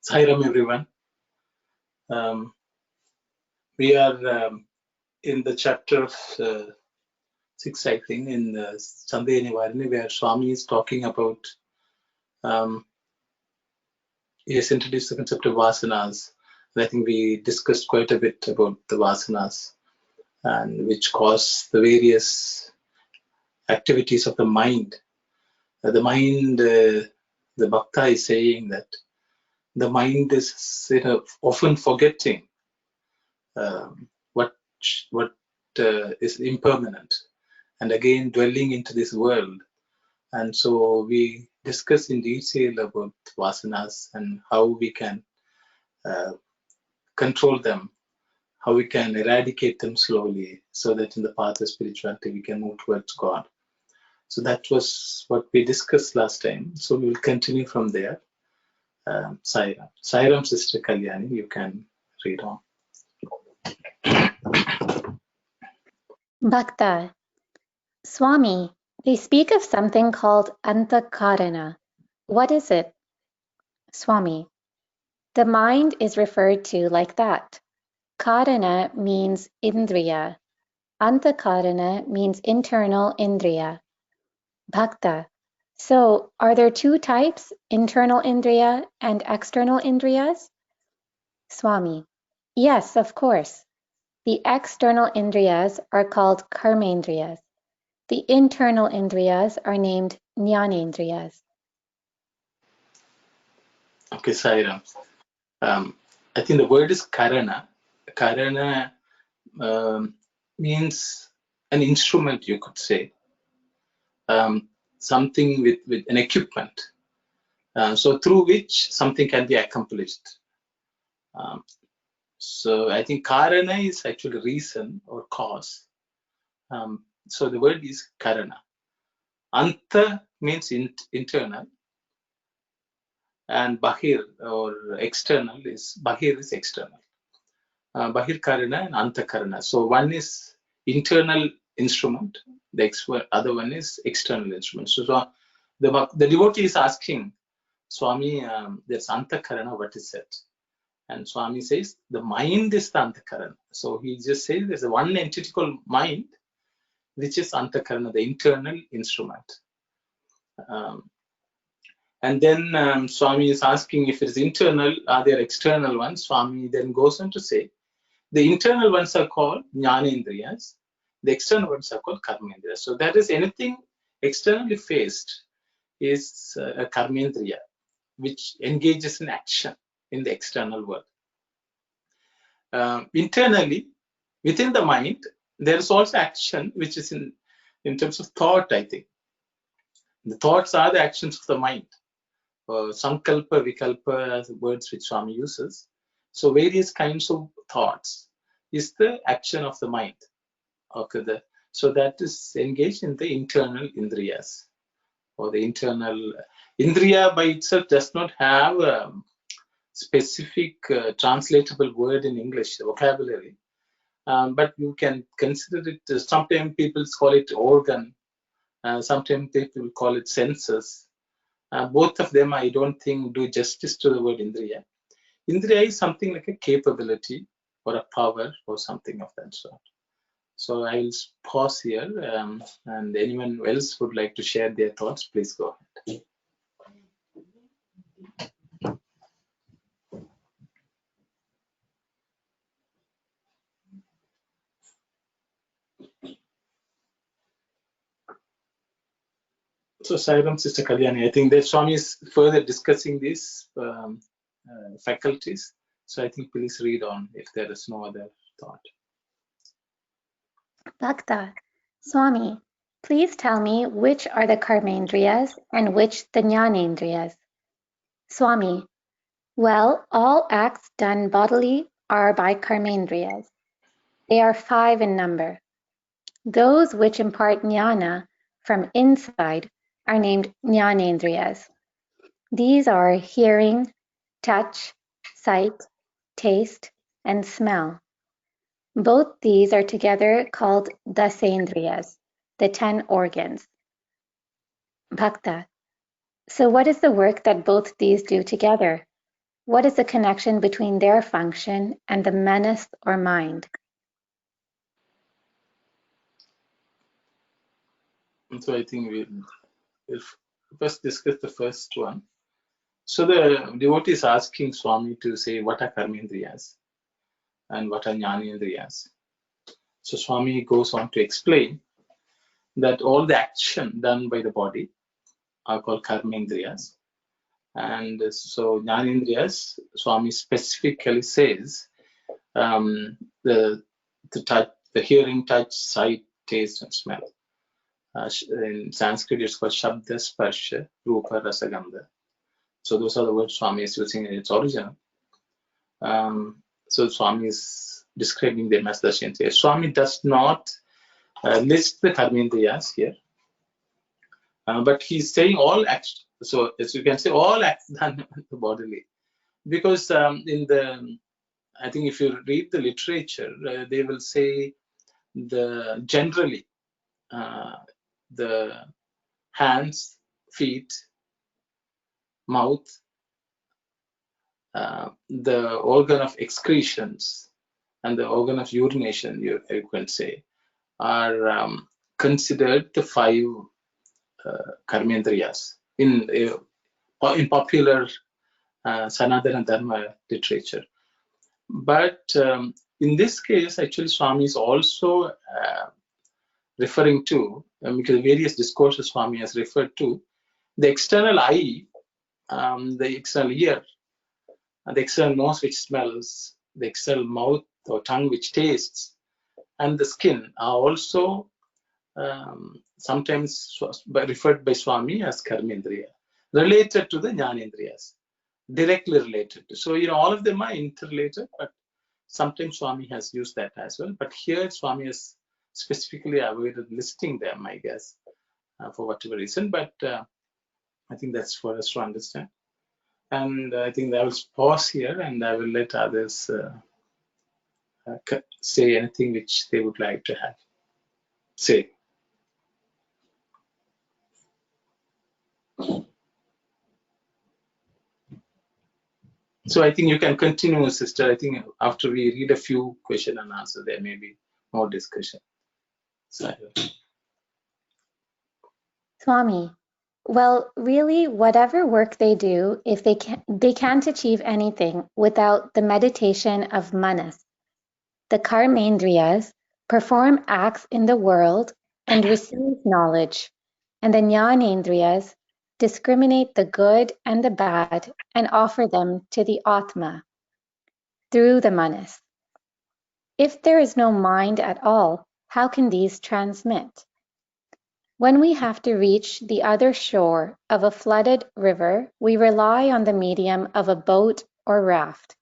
Sairam, everyone. We are in the chapter of 6, I think, in Sandeha Nivarini, where Swami is talking about, he has introduced the concept of vasanas. And I think we discussed quite a bit about the vasanas and which cause the various activities of the mind. The mind, the Bhakta is saying that the mind is often forgetting what is impermanent, and again dwelling into this world. And so we discuss in detail about vasanas and how we can control them, how we can eradicate them slowly, so that in the path of spirituality we can move towards God. So that was what we discussed last time. So we will continue from there. Sairam, Sister Kalyani, you can read on. Bhakta. Swami, they speak of something called antakarana. What is it? Swami. The mind is referred to like that. Karana means indriya. Antakarana means internal indriya. Bhakta. So, are there two types, internal indriya and external indriyas? Swami. Yes, of course. The external indriyas are called karmendriyas. The internal indriyas are named jnanendriyas. Okay, Sairam. I think the word is karana. Karana means an instrument, you could say. Something with an equipment. So through which something can be accomplished. So I think karana is actually reason or cause. So the word is karana. Anta means internal, and bahir or external is external. Bahir karana and anta karana. So one is internal instrument, the other one is external instrument. So the devotee is asking Swami, there's anta karana, what is that? And Swami says the mind is the antakarana. So he just says there's one entity called mind, which is antakarana, the internal instrument. And then Swami is asking if it's internal, are there external ones? Swami then goes on to say the internal ones are called jnanendriyas, the external ones are called karmendriyas. So that is anything externally faced is a karmendriya, which engages in action in the external world. Internally, within the mind, there is also action, which is in terms of thought, I think. The thoughts are the actions of the mind. Sankalpa, vikalpa are the words which Swami uses. So various kinds of thoughts is the action of the mind. Okay, so that is engaged in the internal indriyas, or the internal indriya by itself does not have a specific translatable word in English vocabulary, but you can consider it. Sometimes people call it organ, sometimes people call it senses. Both of them, I don't think, do justice to the word indriya. Indriya is something like a capability or a power or something of that sort. So I will pause here, and anyone else would like to share their thoughts, please go ahead. So Sairam, Sister Kalyani, I think that Swami is further discussing these faculties. So I think please read on if there is no other thought. Bhakta. Swami, please tell me which are the karmendriyas and which the jnanendriyas. Swami. Well, all acts done bodily are by karmendriyas. They are 5 in number. Those which impart jnana from inside are named jnanendriyas. These are hearing, touch, sight, taste, and smell. Both these are together called dasendriyas, the 10 organs. Bhakta. So what is the work that both these do together? What is the connection between their function and the manas or mind? And so I think we'll first discuss the first one. So the devotee is asking Swami to say what are karmendriyas and what are jnanendriyas. So Swami goes on to explain that all the action done by the body are called karmendriyas. And so jnanendriyas, Swami specifically says the touch, the hearing, touch, sight, taste, and smell. In Sanskrit, it's called Shabda, Sparsha, Rupa, Rasa, Gandha. So those are the words Swami is using in its original. So Swami is describing them as Dashendriyas. Swami does not list the karmendriyas here, but he's saying all acts. So as you can say, all acts done bodily, because in the, I think if you read the literature, they will say generally the hands, feet, mouth, the organ of excretions and the organ of urination, you can say, are considered the 5 karmendriyas in popular Sanatana Dharma literature. But in this case, actually, Swami is also referring to, because various discourses Swami has referred to, the external eye, the external ear, the external nose which smells, the external mouth or tongue which tastes, and the skin are also sometimes referred by Swami as karmendriya, related to the jnanendriyas, directly related to. So, all of them are interrelated, but sometimes Swami has used that as well. But here Swami has specifically avoided listing them, I guess, for whatever reason. But I think that's for us to understand. And I think I will pause here and I will let others say anything which they would like to have. Say. So I think you can continue, sister. I think after we read a few question and answer, there may be more discussion. So, Swami. Well, really, whatever work they do, if they can't achieve anything without the meditation of manas. The karmendriyas perform acts in the world and receive knowledge, and the jnanendriyas discriminate the good and the bad and offer them to the Atma through the manas. If there is no mind at all, how can these transmit? When we have to reach the other shore of a flooded river, we rely on the medium of a boat or raft.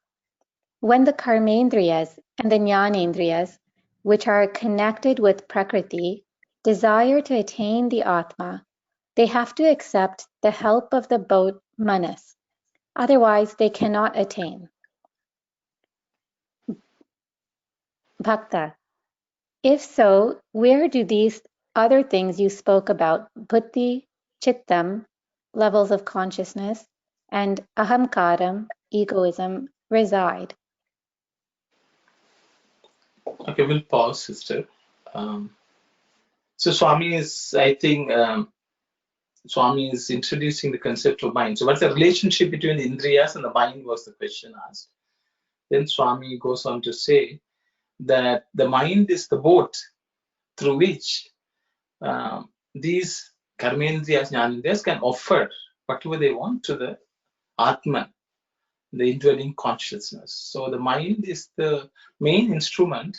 When the karmendriyas and the jnanendriyas, which are connected with Prakriti, desire to attain the Atma, they have to accept the help of the boat manas. Otherwise, they cannot attain. Bhakta. If so, where do these other things you spoke about, buddhi, chittam, levels of consciousness, and ahamkaram, egoism, reside? okay, we'll pause, sister. So Swami is, I think, Swami is introducing the concept of mind. So what's the relationship between the indriyas and the mind was the question asked. Then Swami goes on to say that the mind is the boat through which these karmendriyas, jnanendriyas can offer whatever they want to the Atman, the indwelling consciousness. So the mind is the main instrument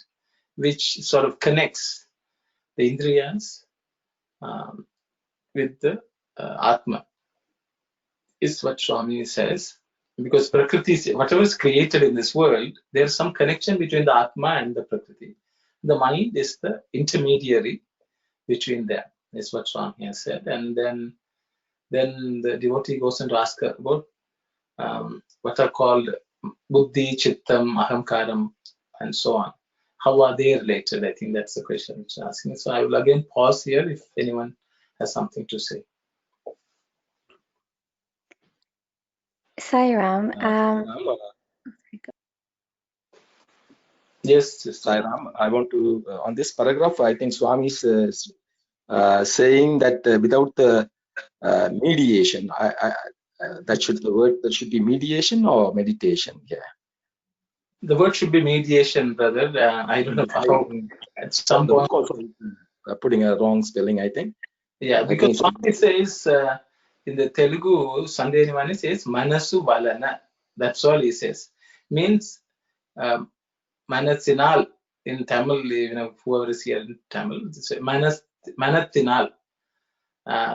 which sort of connects the indriyas with the Atma, is what Swami says. because Prakriti, whatever is created in this world, there's some connection between the Atma and the Prakriti. The mind is the intermediary between them, is what Swami has said. And then the devotee goes on to ask about what are called Buddhi, Chittam, Ahamkaram, and so on. How are they related? I think that's the question which I'm asking. So I will again pause here if anyone has something to say. Sairam, Yes, Sairam, I want to, on this paragraph, I think Swami is saying that without the mediation, that should be mediation or meditation. Yeah. The word should be mediation, brother. I don't know how. At some point, putting a wrong spelling, I think. Yeah, because Swami says in the Telugu, Sandeha Nivarini says Manasu Balana. That's all he says. Means Manathinal in Tamil. You know, whoever is here in Tamil, Manathinal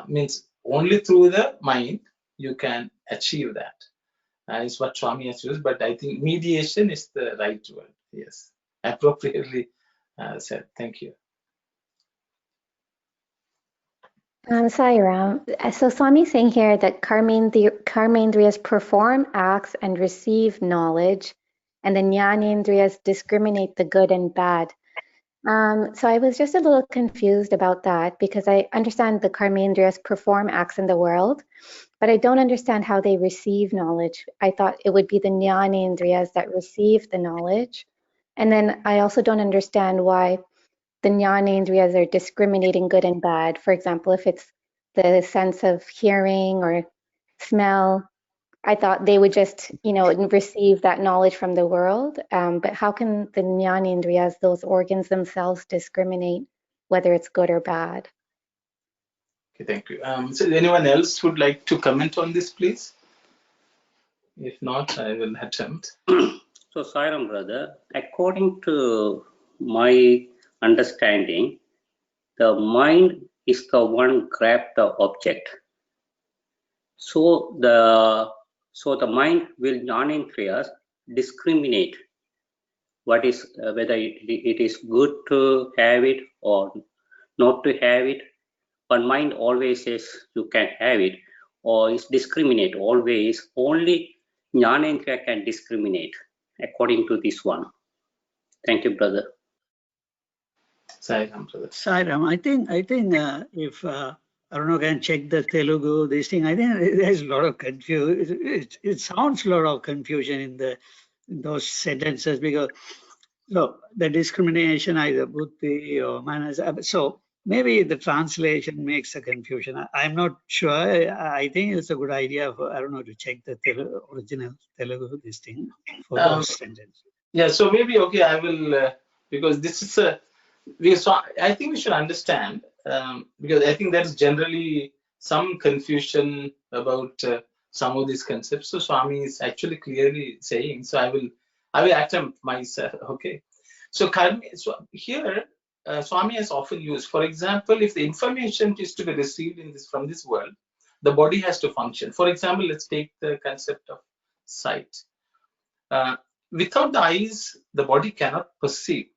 means only through the mind you can achieve that. Is what Swami has used, but I think mediation is the right word. Yes, appropriately said. Thank you. Sairam, so Swami is saying here that Karmendriyas perform acts and receive knowledge, and the Jnanendriyas discriminate the good and bad. So I was just a little confused about that because I understand the Karmendriyas perform acts in the world, but I don't understand how they receive knowledge. I thought it would be the Jnanendriyas that receive the knowledge. And then I also don't understand why the Jnanendriyas are discriminating good and bad. For example, if it's the sense of hearing or smell, I thought they would just, receive that knowledge from the world. But how can the Jnanendriyas, those organs themselves, discriminate whether it's good or bad? Okay, thank you. So anyone else would like to comment on this, please? If not, I will attempt. So, Sairam, brother, according to my understanding, the mind is the one grab the object. So the mind will Jnanendriyas discriminate what is whether it is good to have it or not to have it. But mind always says you can have it, or is discriminate always. Only Jnanendriya can discriminate according to this one. Thank you, brother. Sairam, brother. Sairam, I think if Aruna can check the Telugu, this thing, I think there's a lot of confusion. It sounds a lot of confusion in those sentences because the discrimination either buddhi or manas. So maybe the translation makes a confusion. I'm not sure. I think it's a good idea for Aruna to check the original Telugu this thing for those sentences. Yeah, so maybe okay, I will because this is I think we should understand because I think there's generally some confusion about some of these concepts. So Swami is actually clearly saying. So I will attempt myself. Okay. So here Swami has often used, for example, if the information is to be received from this world, the body has to function. For example, let's take the concept of sight. Without the eyes, the body cannot perceive.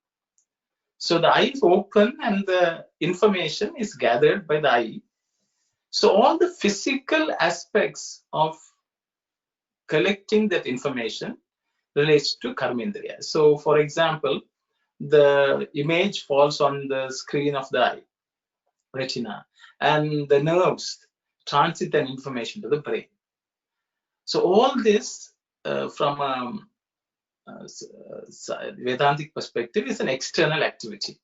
So the eye is open and the information is gathered by the eye. So all the physical aspects of collecting that information relates to Karmendriya. So for example, the image falls on the screen of the eye, retina, and the nerves transit that information to the brain. So all this from Vedantic perspective is an external activity.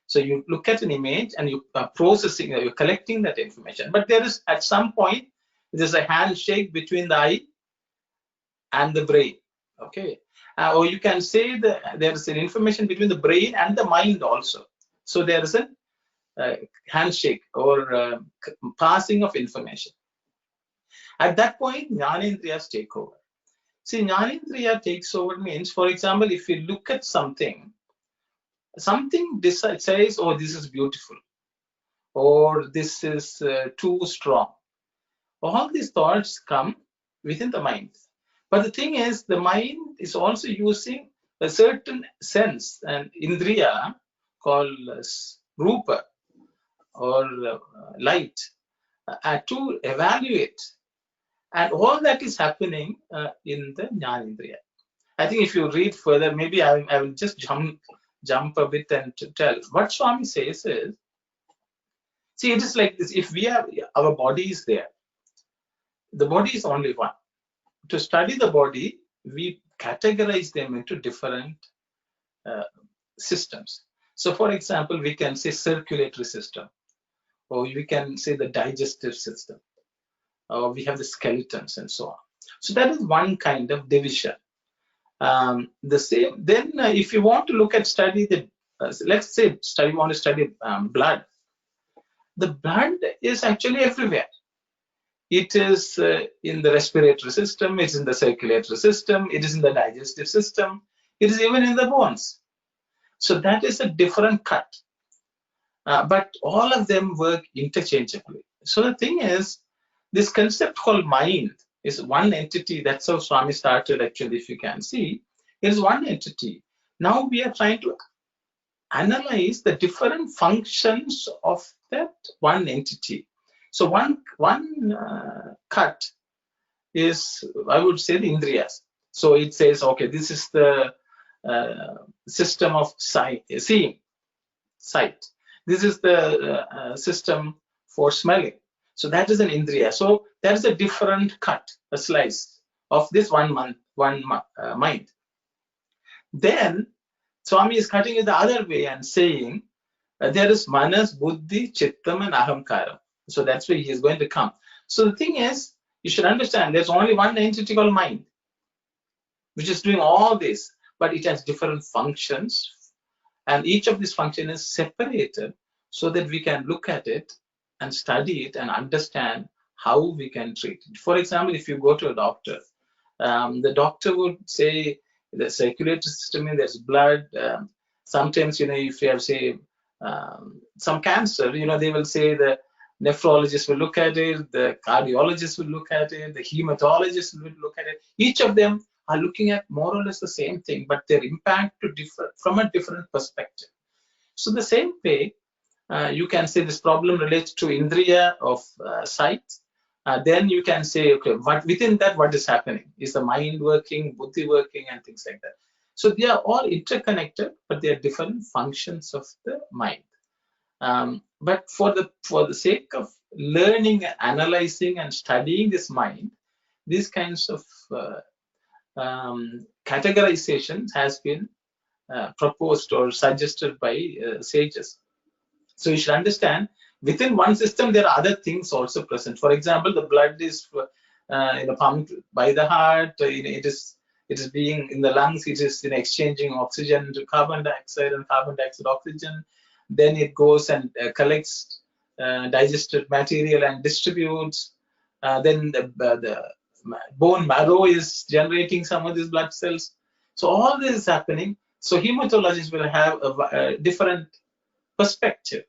So you look at an image and you are processing, you're collecting that information. But there is, at some point, there's a handshake between the eye and the brain. Okay, or you can say that there is an information between the brain and the mind also. So there is a handshake or passing of information. At that point, Jnanendriyas take over. See, Jnanendriya takes over means, for example, if you look at something says, oh, this is beautiful, or this is too strong. All these thoughts come within the mind. But the thing is, the mind is also using a certain sense, an indriya called rupa or light, to evaluate. And all that is happening in the Jnanindriya. I think if you read further, maybe I will just jump a bit and tell. What Swami says is, see, it is like this. If we have, our body is there, the body is only one. To study the body, we categorize them into different systems. So, for example, we can say circulatory system, or we can say the digestive system, or we have the skeletons and so on. So that is one kind of division. The same. Then, if you want to look at study the, let's say, want to study blood. The blood is actually everywhere. It is in the respiratory system, it's in the circulatory system, it is in the digestive system, it is even in the bones. So that is a different cut. But all of them work interchangeably. So the thing is, this concept called mind is one entity. That's how Swami started, actually, if you can see. It is one entity. Now we are trying to analyze the different functions of that one entity. So one cut is, I would say, the indriyas. So it says, okay, this is the system of seeing, sight. This is the system for smelling. So that is an indriya. So that is a different cut, a slice of this one mind. Then Swami is cutting it the other way and saying there is manas, buddhi, chittam, and ahamkaram. So that's where he is going to come. So the thing is, you should understand there's only one entity called mind, which is doing all this, but it has different functions, and each of these functions is separated so that we can look at it and study it and understand how we can treat it. For example, if you go to a doctor, the doctor would say the circulatory system, there's blood. Sometimes, if you have, say, some cancer, they will say the nephrologist will look at it, the cardiologist will look at it, the hematologist will look at it. Each of them are looking at more or less the same thing, but their impact to differ from a different perspective. So the same way, you can say this problem relates to indriya of sight. Then you can say, okay, within that, what is happening? Is the mind working, buddhi working, and things like that. So they are all interconnected, but they are different functions of the mind. But for the sake of learning, analyzing, and studying this mind, these kinds of categorization has been proposed or suggested by sages. So you should understand, within one system, there are other things also present. For example, the blood is pumped by the heart. It is being in the lungs. It is exchanging oxygen to carbon dioxide and carbon dioxide oxygen. Then it goes and collects digested material and distributes. Then the bone marrow is generating some of these blood cells. So all this is happening. So hematologists will have a different perspective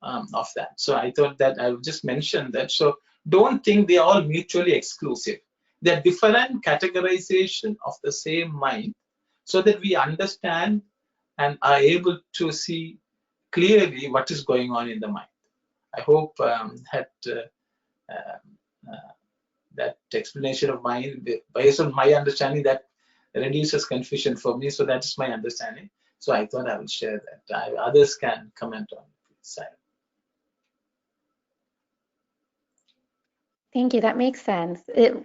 of that. So I thought that I would just mention that. So don't think they are all mutually exclusive. They are different categorization of the same mind, so that we understand and are able to see clearly what is going on in the mind. I hope that explanation of mine, based on my understanding, that reduces confusion for me. So that's my understanding. So I thought I will share that. Others can comment on this side. Thank you. That makes sense.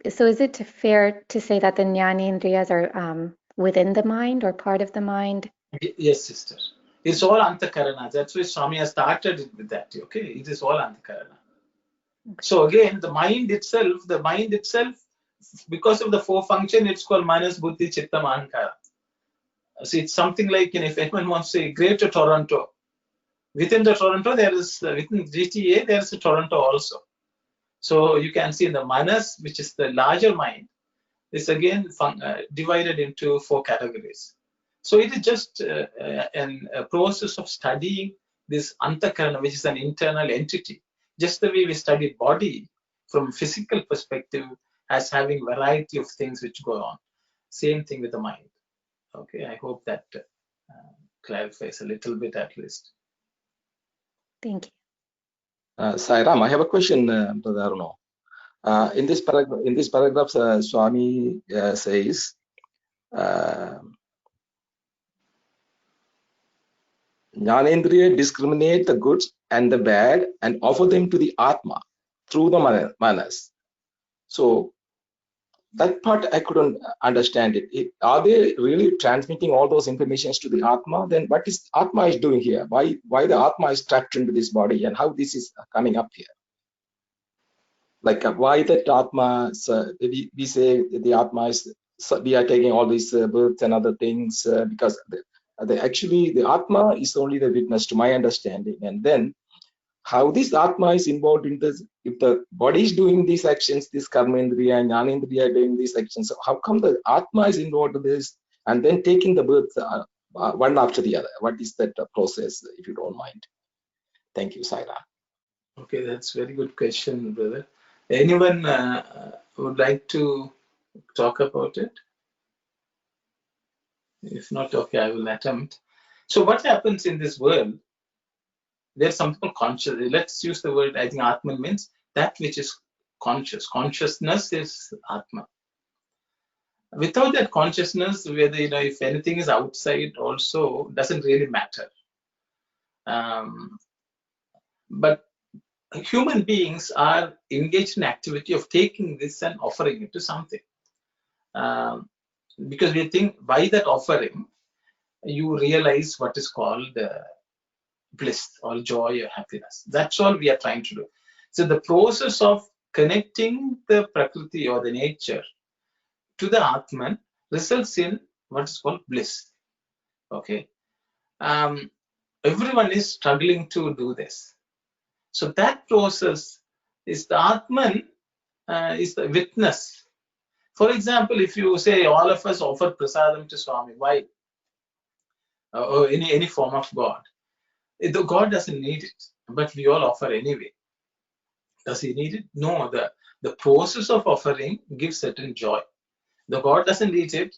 So is it fair to say that the Jnanendriyas are within the mind or part of the mind? Yes, sister. It's all antakarana. That's why Swami has started with that. Okay, it is all antakarana. Okay. So again, the mind itself, because of the four function, it's called manas, buddhi, chittam, ahankara. So it's something like, if anyone wants to say Greater Toronto, within the Toronto, there is, within GTA, there is a Toronto also. So you can see the manas, which is the larger mind, is again divided into four categories. So it is just a process of studying this antakarana, which is an internal entity. Just the way we study body from physical perspective as having variety of things which go on. Same thing with the mind. Okay, I hope that clarifies a little bit at least. Thank you. Sai Ram, I have a question, Brother Aruno. In this paragraph, Swami says, Jnanendriya discriminate the good and the bad and offer them to the Atma through the manas. So that part I couldn't understand it. Are they really transmitting all those informations to the Atma? Then what is Atma is doing here? Why the Atma is trapped into this body and how this is coming up here? Like why that Atma, we say the Atma is, we are taking all these births and other things because actually the Atma is only the witness to my understanding. And then how this Atma is involved in this, if the body is doing these actions, this Karmendriya and Jnanendriya are doing these actions, so how come the Atma is involved in this and then taking the birth one after the other? What is that process, if you don't mind? Thank you, Saira. Okay, that's a very good question, brother. Anyone would like to talk about it? If not, okay, I will attempt. So what happens in this world? There's something called conscious. Let's use the word, I think Atman means that which is conscious. Consciousness is Atma. Without that consciousness, whether, if anything is outside also doesn't really matter. But human beings are engaged in activity of taking this and offering it to something. Because we think by that offering, you realize what is called bliss or joy or happiness. That's all we are trying to do. So the process of connecting the Prakriti or the nature to the Atman results in what is called bliss. Okay. Everyone is struggling to do this. So that process is the Atman is the witness. For example, if you say all of us offer prasadam to Swami, why? Or any form of God. The God doesn't need it, but we all offer anyway. Does he need it? No, the process of offering gives certain joy. The God doesn't need it,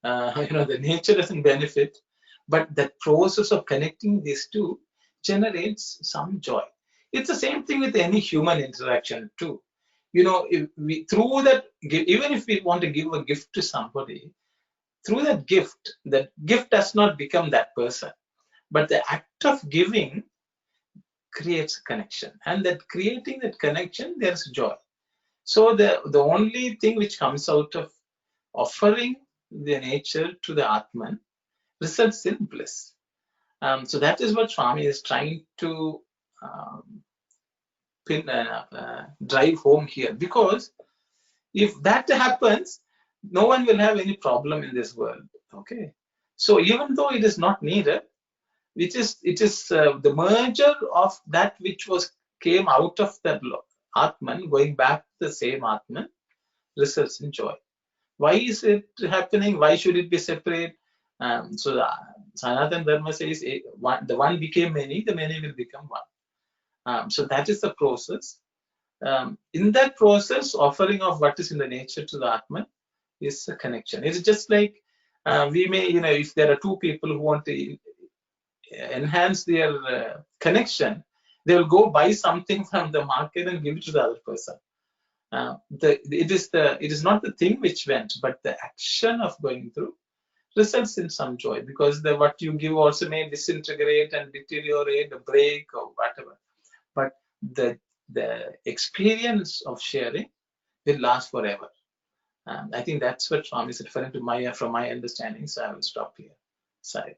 the nature doesn't benefit, but the process of connecting these two generates some joy. It's the same thing with any human interaction too. If we, through that, even if we want to give a gift to somebody, through that gift does not become that person, but the act of giving creates a connection, and that creating that connection, there's joy. So the only thing which comes out of offering the nature to the Atman results in bliss. So that is what Swami is trying to drive home here, because if that happens, no one will have any problem in this world. Okay, so even though it is not needed, it is the merger of that which came out of that Atman going back to the same Atman results in joy. Why is it happening? Why should it be separate? So the Sanatana Dharma says the one became many, the many will become one. So that is the process. In that process, offering of what is in the nature to the Atman is a connection. It's just like we may, if there are two people who want to enhance their connection, they will go buy something from the market and give it to the other person. It is not the thing which went, but the action of going through results in some joy, because what you give also may disintegrate and deteriorate, break or whatever. But the experience of sharing will last forever. I think that's what Swami is referring to from my understanding. So I will stop here. Sorry.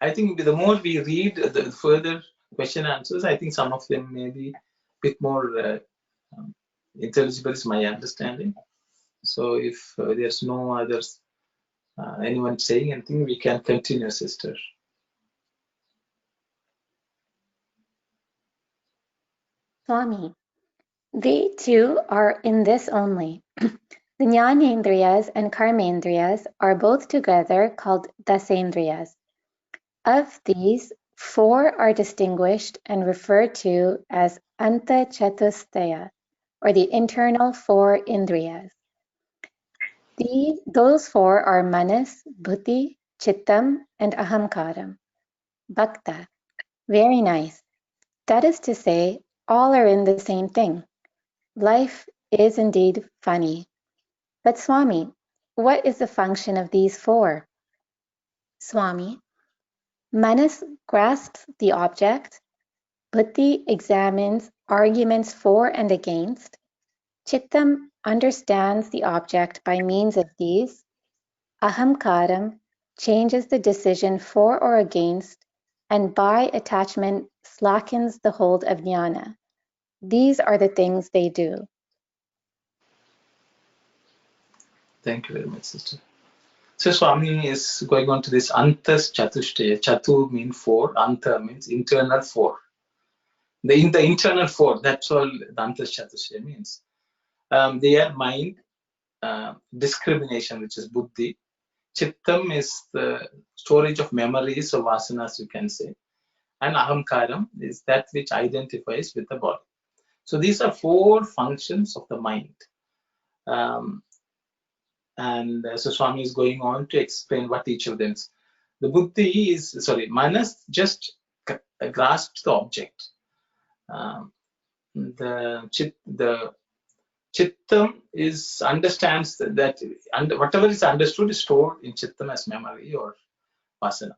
I think the more we read the further question answers, I think some of them may be a bit more intelligible, is my understanding. So if there's no others, anyone saying anything, we can continue, sister. Swami, they too are in this only. The Jnanendriyas and Karmendriyas are both together called Dasendriyas. Of these, 4 are distinguished and referred to as Anta Chatusthaya, or the internal 4 Indriyas. Those 4 are Manas, Buddhi, Chittam, and Ahamkaram. Bhakta. Very nice. That is to say, all are in the same thing. Life is indeed funny. But Swami, what is the function of these 4? Swami. Manas grasps the object. Buddhi examines arguments for and against. Chittam understands the object by means of these. Ahamkaram changes the decision for or against, and by attachment slackens the hold of jnana. These are the things they do. Thank you very much, sister. So Swami is going on to this Antas Chatushtaya. Chatu means 4, Anta means internal 4. In the internal 4, that's all the Antas Chatushtaya means. Their mind, discrimination, which is buddhi. Chittam is the storage of memories or vasanas, you can say. And ahamkaram is that which identifies with the body. So these are 4 functions of the mind. So Swami is going on to explain what each of them is. The buddhi is, manas just grasps the object. The chittam understands that whatever is understood is stored in chittam as memory or vasana.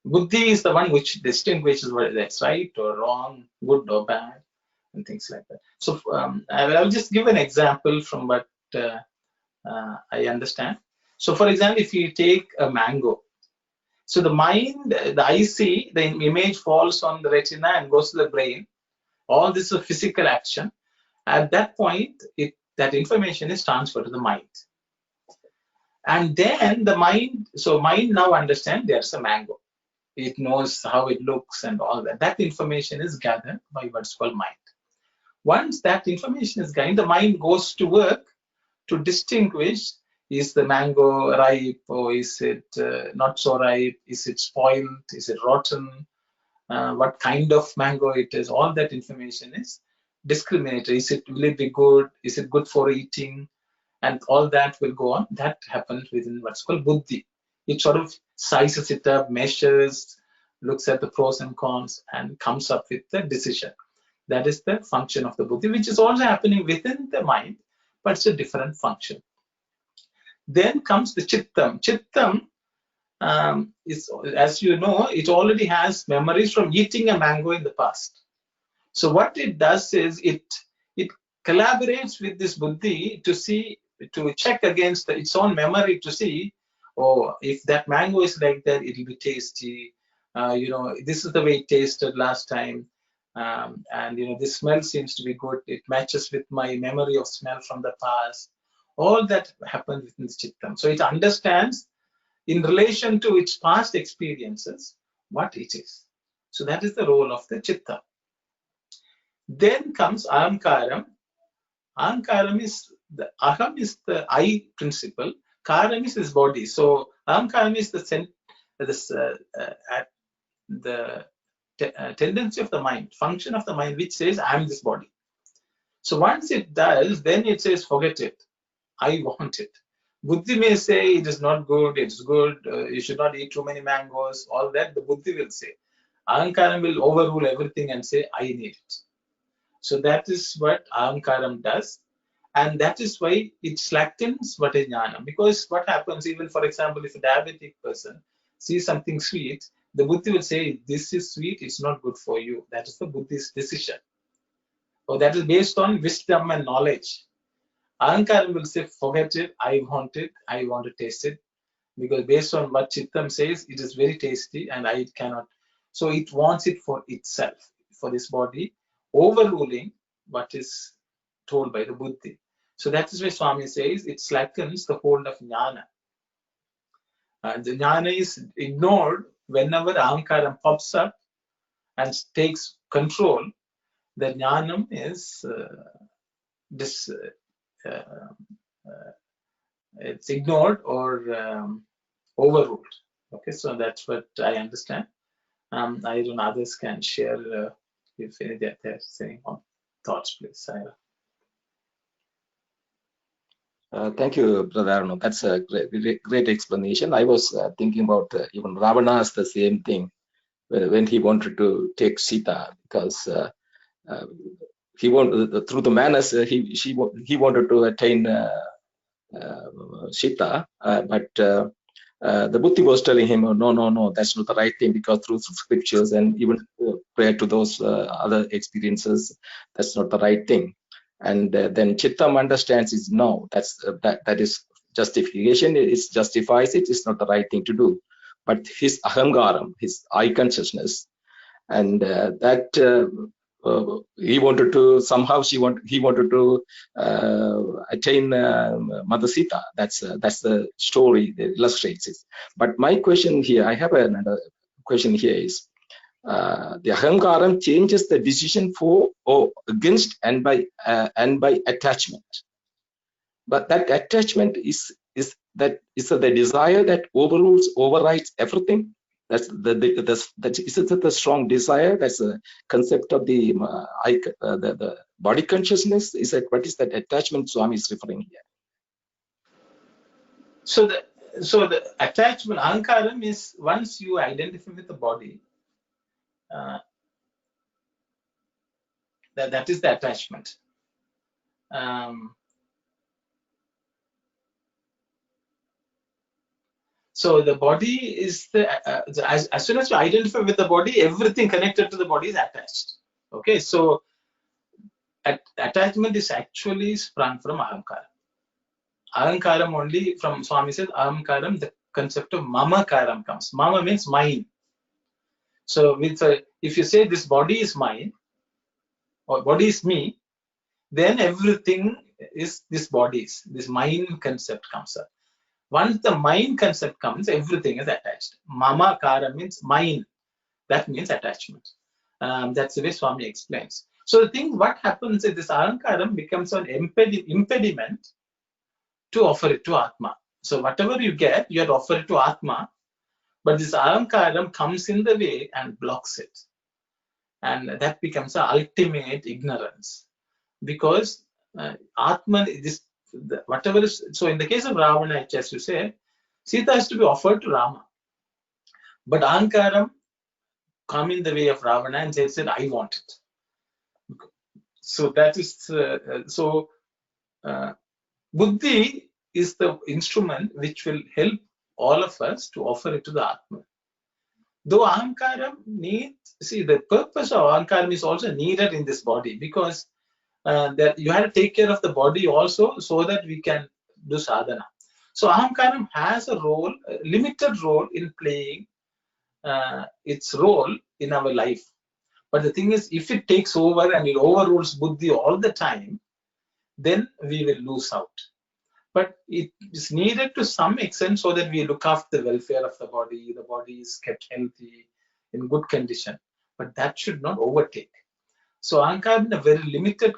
Buddhi is the one which distinguishes whether that's right or wrong, good or bad, and things like that. So I will just give an example from what I understand. So for example, if you take a mango, so the mind, the eye see, the image falls on the retina and goes to the brain. All this is a physical action. At that point, that information is transferred to the mind. And then the mind, so mind now understands there's a mango. It knows how it looks and all that. That information is gathered by what's called mind. Once that information is gathered, the mind goes to work to distinguish, is the mango ripe or is it not so ripe? Is it spoiled? Is it rotten? What kind of mango it is? All that information is discriminatory. Will it be good? Is it good for eating? And all that will go on. That happens within what's called buddhi. It sort of sizes it up, measures, looks at the pros and cons, and comes up with the decision. That is the function of the buddhi, which is also happening within the mind, but it's a different function. Then comes the chittam. Chittam is, as you know, it already has memories from eating a mango in the past. So what it does is it collaborates with this buddhi to check against its own memory to see, oh, if that mango is like that, it will be tasty. This is the way it tasted last time. And this smell seems to be good. It matches with my memory of smell from the past. All that happens within the chittam. So it understands in relation to its past experiences what it is. So that is the role of the chitta. Then comes ahamkaram. Ahamkaram is the aham is the I principle. Karam is his body. So ahamkaram is the tendency of the mind, function of the mind, which says I am this body. So once it does, then it says forget it. I want it. Buddhi may say it is not good, it's good, you should not eat too many mangoes, all that the buddhi will say. Ahamkaram will overrule everything and say, I need it. So that is what ahamkaram does. And that is why it slackens what is jnana. Because what happens, even for example, if a diabetic person sees something sweet, the buddhi will say, this is sweet, it's not good for you. That is the buddhi's decision. Or that is based on wisdom and knowledge. Ahamkaram will say, forget it, I want to taste it. Because based on what Chittam says, it is very tasty and I cannot. So it wants it for itself, for this body, overruling what is told by the buddhi. So that is why Swami says it slackens the hold of jnana. The jnana is ignored whenever ahamkaram pops up and takes control. The jnanam is it's ignored or overruled. Okay, so that's what I understand. I don't know, others can share if they're saying on thoughts, please. Thank you, Brother Arno. That's a great explanation. I was thinking about even Ravana has the same thing when he wanted to take Sita, because he wanted through the manners he wanted to attain Sita, but the Buddhi was telling him, oh, no, that's not the right thing, because through scriptures and even prior to those other experiences, that's not the right thing. And then Chittam understands is no, that is justification. It justifies it. It's not the right thing to do. But his ahangaram, his I consciousness, and he wanted to somehow he wanted to attain Mother Sita. That's the story that illustrates it. But my question here, I have another question here is, the ahankaram changes the decision for or against and by attachment. But that attachment is the desire that overrides everything. That's the strong desire. That's a concept of the body consciousness. Is that what is that attachment Swami is referring here? So the attachment, ahankaram, is once you identify with the body, that is the attachment. So the body is as soon as you identify with the body, everything connected to the body is attached. Okay, so attachment is actually sprung from ahankaram. Ahankaram only, from Swami says, ahankaram, the concept of mamakaram comes. Mama means mine. So if you say this body is mine, or body is me, then everything is this mind concept comes up. Once the mind concept comes, everything is attached. Mamakara means mine. That means attachment. That's the way Swami explains. So the thing, what happens is this ahankaram becomes an impediment to offer it to Atma. So whatever you get, you have to offer it to Atma, but this ahankaram comes in the way and blocks it. And that becomes the ultimate ignorance. Because Atman, whatever is, so in the case of Ravana, as you say, Sita has to be offered to Rama. But ahankaram come in the way of Ravana and said, I want it. So that is, Buddhi is the instrument which will help all of us to offer it to the Atman. Though ahankaram the purpose of ahankaram is also needed in this body, because that you have to take care of the body also, so that we can do sadhana. So ahankaram has a limited role in playing its role in our life. But the thing is, if it takes over and it overrules buddhi all the time, then we will lose out. But it is needed to some extent, so that we look after the welfare of the body is kept healthy, in good condition. But that should not overtake. So ahankaram, in a very limited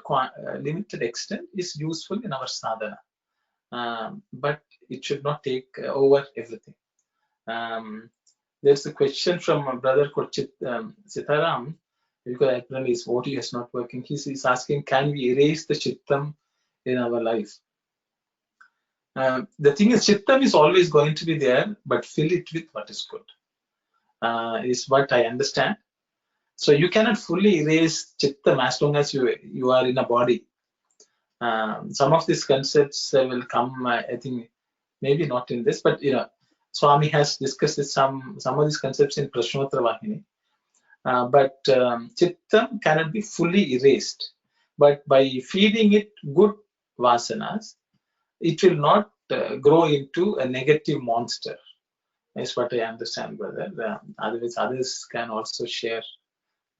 extent, is useful in our sadhana, but it should not take over everything. There's a question from a brother called Sitaram, because apparently his voting is not working. He's asking, can we erase the chittam in our life? The thing is, chittam is always going to be there, but fill it with what is good, is what I understand. So you cannot fully erase chittam as long as you are in a body. Some of these concepts will come, I think, maybe not in this, but Swami has discussed some of these concepts in Prashnottara Vahini. But chittam cannot be fully erased. But by feeding it good vasanas, it will not grow into a negative monster. That's what I understand, brother. Otherwise, others can also share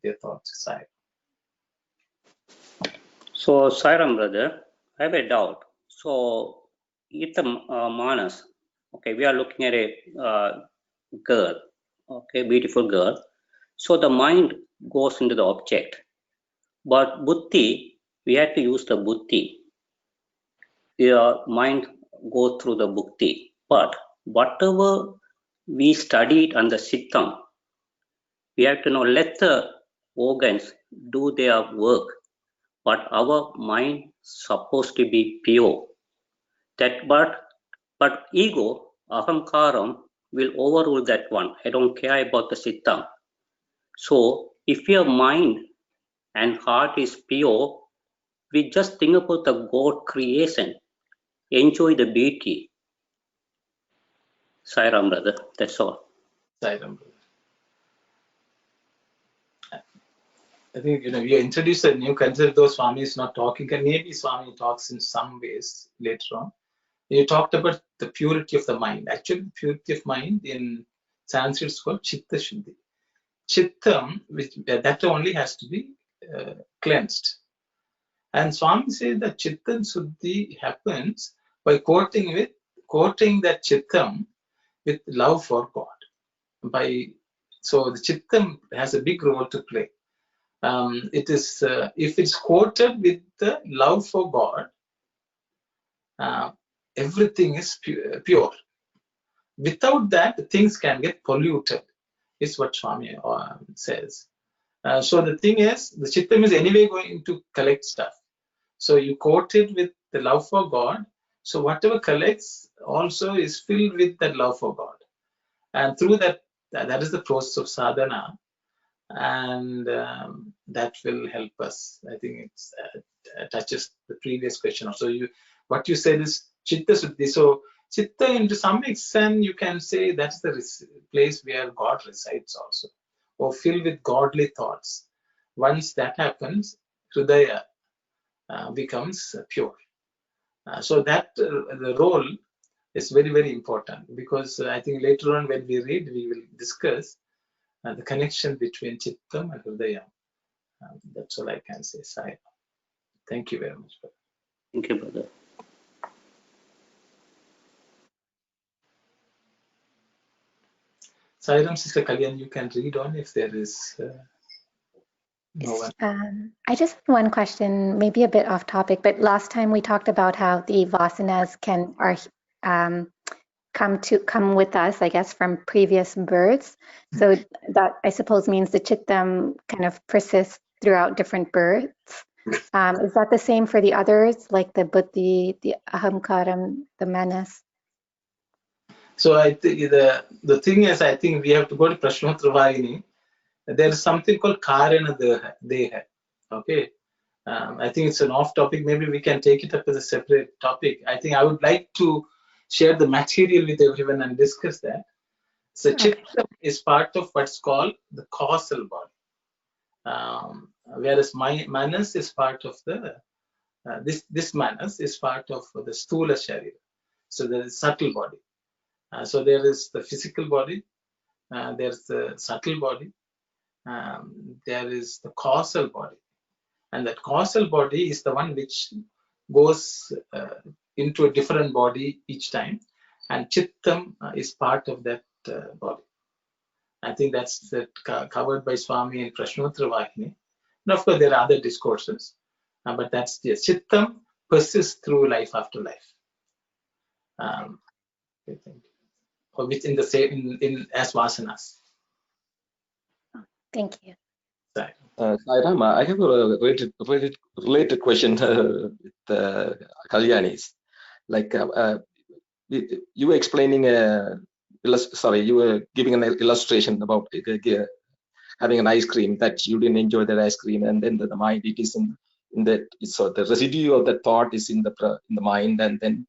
their thoughts. Sai. So, Sairam brother, I have a doubt. So, if the manas, okay, we are looking at a girl, okay, beautiful girl. So the mind goes into the object, but buddhi, we have to use the buddhi. Your mind goes through the buddhi, but whatever we study it on the Sittam. We have to know, let the organs do their work, but our mind supposed to be pure. That but ego, ahamkaram, will overrule that one. I don't care about the Sittam. So if your mind and heart is pure, we just think about the God creation, enjoy the beauty. Sairam, brother, that's all. Sairam. I think, you introduced a new concept, though Swami is not talking, and maybe Swami talks in some ways later on. You talked about the purity of the mind. Actually, the purity of mind in Sanskrit is called Chitta Shuddhi. Chittam, that only has to be cleansed. And Swami says that Chitta Shuddhi happens by coating that Chittam with love for God. So the Chittam has a big role to play. It is if it's coated with the love for God, everything is pure. Without that, things can get polluted, is what Swami says. So the thing is, the Chittam is anyway going to collect stuff. So you coat it with the love for God. So whatever collects also is filled with that love for God. And through that is the process of sadhana. And that will help us. I think it touches the previous question. So what you said is Chitta Suddhi. So Chitta, to some extent, you can say that's the place where God resides also, or filled with godly thoughts. Once that happens, Hridaya becomes pure. So that the role is very, very important, because I think later on when we read, we will discuss the connection between Chittam and Hridaya. That's all I can say, Sai. Thank you very much. Thank you, brother. Sairam, Sister Kalyan, you can read on if there is no one. I just have one question, maybe a bit off topic, but last time we talked about how the vasanas come with us, I guess, from previous births. So that, I suppose, means the Chittam kind of persists throughout different births. Is that the same for the others, like the Buddhi, the Ahamkaram, the Manas? So I think the thing is, I think we have to go to Prashnottravayini. There is something called Karana Deha. Okay. I think it's an off topic. Maybe we can take it up as a separate topic. I think I would like to share the material with everyone and discuss that. So Chitta is part of what's called the causal body, whereas Manas is part of the this Manas is part of the Sthula Sharira. So there is subtle body. So there is the physical body, there's the subtle body, there is the causal body, and that causal body is the one which goes into a different body each time, and Chittam is part of that body. I think that's covered by Swami in Prashnottravayini. And of course, there are other discourses, but that's yes. Chittam persists through life after life. Or within the same in as vasanas. Thank you. Sairam, I have a related question with Kalyani's. Like you were explaining, you were giving an illustration about having an ice cream that you didn't enjoy that ice cream, and then the mind, it is in that. So the residue of the thought is in the mind, and then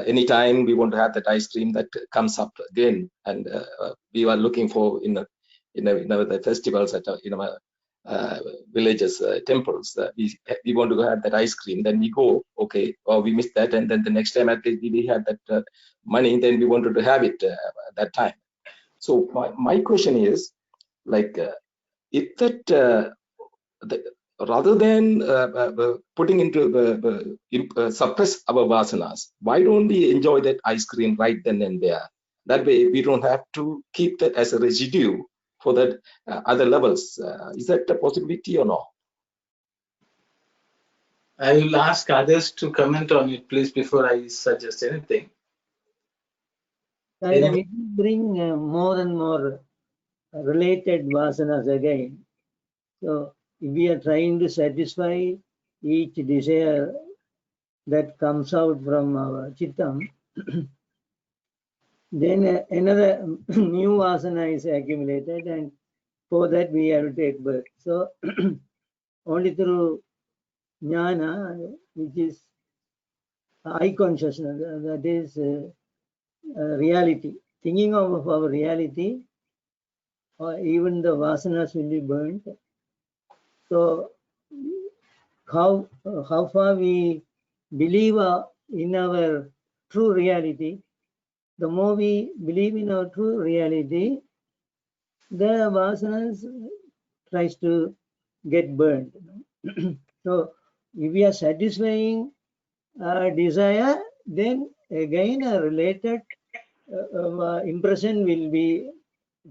anytime we want to have that ice cream, that comes up again, and we are looking for in the festivals at villages, temples. We want to have that ice cream, then we go, okay, or we missed that, and then the next time at least we had that money, then we wanted to have it at that time. So my question is, like, if that rather than putting into suppress our vasanas, why don't we enjoy that ice cream right then and there? That way we don't have to keep that as a residue for that other levels. Is that a possibility or not? I will ask others to comment on it, please, before I suggest anything. And it will bring more and more related vasanas again. So if we are trying to satisfy each desire that comes out from our chittam, then another new vasana is accumulated, and for that we have to take birth. So only through jnana, which is eye consciousness, that is reality, thinking of our reality, even the vasanas will be burnt. So how far we believe in our true reality, the more we believe in our true reality, the vasanas tries to get burned. So if we are satisfying our desire, then again a related impression will be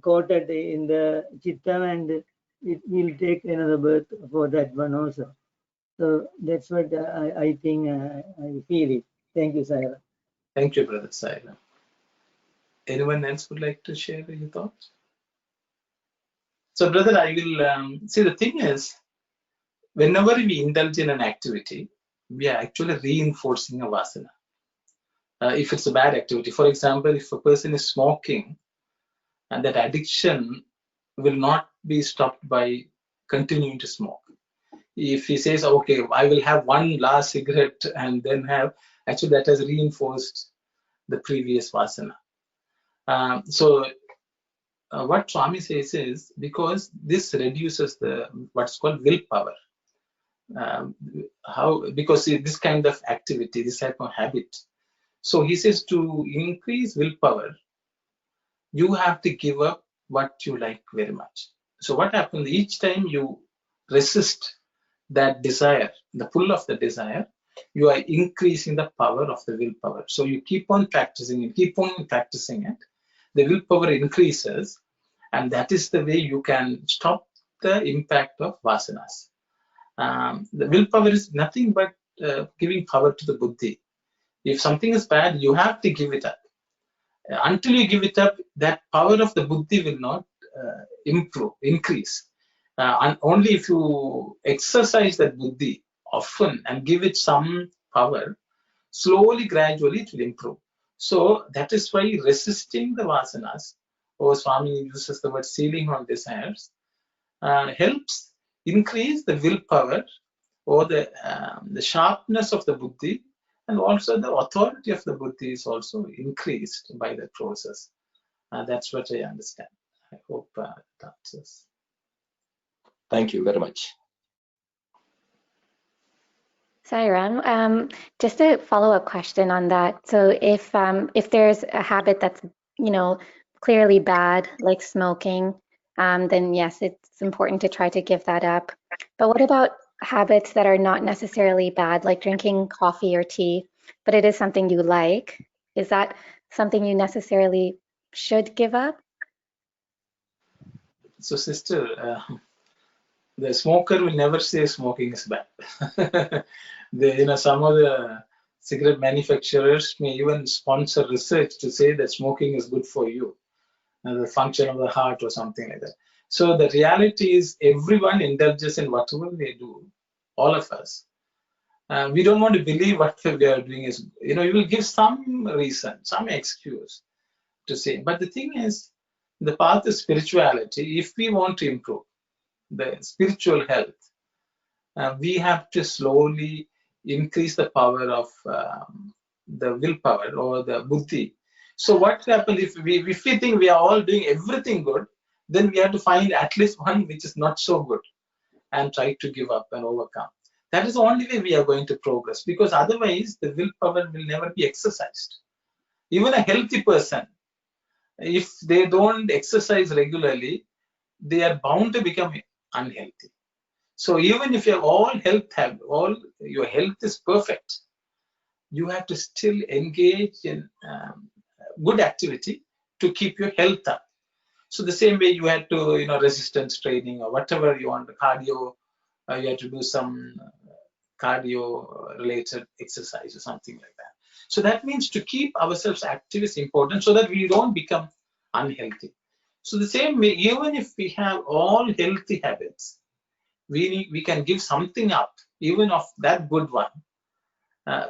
quoted in the chitta, and it will take another birth for that one also. So that's what I think, I feel it. Thank you, Saira. Thank you, Brother Saira. Anyone else would like to share your thoughts? So, brother, I will see. The thing is, whenever we indulge in an activity, we are actually reinforcing a vasana. If it's a bad activity, for example, if a person is smoking, and that addiction will not be stopped by continuing to smoke. If he says, okay, I will have one last cigarette and then have, actually that has reinforced the previous vasana. So what Swami says is, because this reduces the what's called willpower. Because this kind of activity, this type of habit. So he says, to increase willpower, you have to give up what you like very much. So what happens each time you resist that desire, the pull of the desire, you are increasing the power of the willpower. So you keep on practicing it, the willpower increases, and that is the way you can stop the impact of vasanas. The willpower is nothing but giving power to the buddhi. If something is bad, you have to give it up. Until you give it up, that power of the buddhi will not increase. And only if you exercise that buddhi often and give it some power, slowly, gradually it will improve. So that is why resisting the vasanas, or Swami uses the word sealing on desires, helps increase the willpower or the sharpness of the buddhi, and also the authority of the buddhi is also increased by the process. That's what I understand. I hope that answers. Thank you very much. Sairam, just a follow-up question on that. So if there's a habit that's, clearly bad, like smoking, then yes, it's important to try to give that up. But what about habits that are not necessarily bad, like drinking coffee or tea, but it is something you like? Is that something you necessarily should give up? So, sister, the smoker will never say smoking is bad. Some of the cigarette manufacturers may even sponsor research to say that smoking is good for you, the function of the heart or something like that. So the reality is, everyone indulges in whatever they do, all of us. We don't want to believe what we are doing is, you will give some reason, some excuse to say. But the thing is, the path is spirituality. If we want to improve the spiritual health, we have to slowly increase the power of the willpower or the buddhi. So what happens if we think we are all doing everything good, then we have to find at least one which is not so good and try to give up and overcome. That is the only way we are going to progress, because otherwise the willpower will never be exercised. Even a healthy person, if they don't exercise regularly, they are bound to become unhealthy. So even if your your health is perfect, you have to still engage in good activity to keep your health up. So the same way you had to, resistance training or whatever you want, cardio, you have to do some cardio related exercise or something like that. So that means to keep ourselves active is important so that we don't become unhealthy. So the same way, even if we have all healthy habits, we can give something up, even of that good one.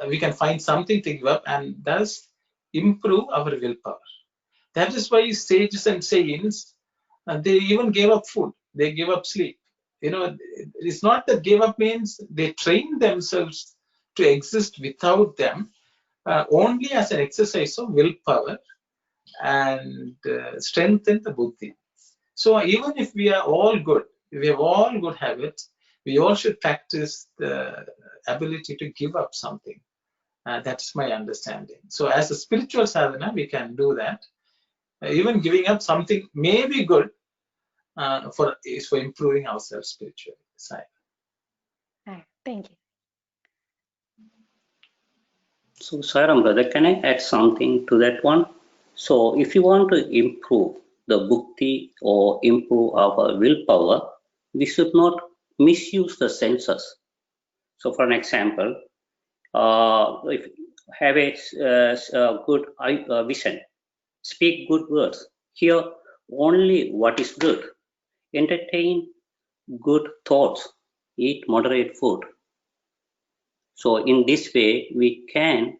We can find something to give up and thus improve our willpower. That is why sages and saints, they even gave up food, they gave up sleep. It's not that give up means they train themselves to exist without them, only as an exercise of willpower and strengthen the buddhi. So even if we are all good, we have all good habits, we all should practice the ability to give up something. That's my understanding. So as a spiritual sadhana, we can do that. Even giving up something may be good for improving ourselves spiritually. All right, thank you. So, Sairam brother, can I add something to that one? So, if you want to improve the bhakti or improve our willpower, we should not misuse the senses. So, for an example, if have a good vision, speak good words, hear only what is good, entertain good thoughts, eat moderate food. So in this way, we can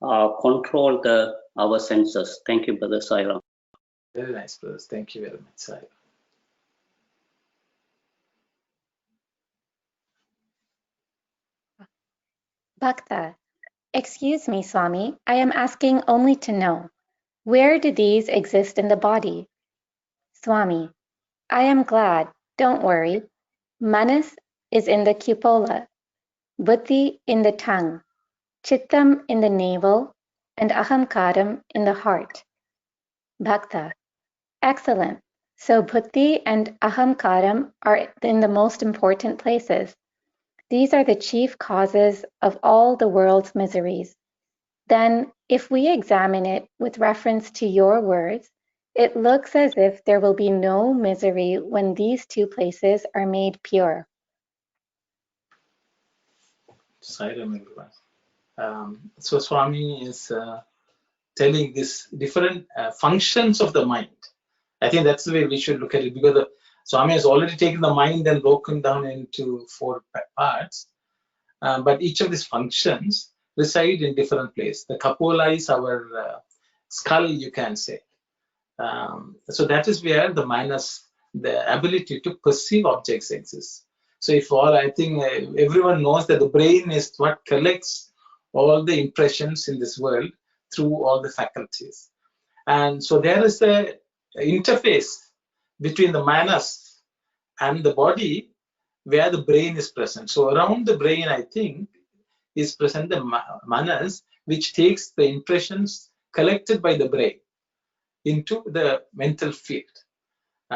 control our senses. Thank you, Brother Sairam. Very nice, brothers. Thank you very much, Sai. Bhakta, excuse me, Swami, I am asking only to know, where do these exist in the body? Swami, I am glad, don't worry. Manas is in the cupola, buddhi in the tongue, chittam in the navel, and ahamkaram in the heart. Bhakta, excellent. So buddhi and ahamkaram are in the most important places. These are the chief causes of all the world's miseries. Then, if we examine it with reference to your words, it looks as if there will be no misery when these two places are made pure. Sairam, everyone. So Swami is telling these different functions of the mind. I think that's the way we should look at it, because the Swami has already taken the mind and broken down into 4 parts. But each of these functions reside in different places. The cupola is our skull, you can say. So that is where the manas, the ability to perceive objects exists. So I think everyone knows that the brain is what collects all the impressions in this world through all the faculties. And so there is an interface between the manas and the body where the brain is present. So around the brain, I think, is present the manas, which takes the impressions collected by the brain into the mental field.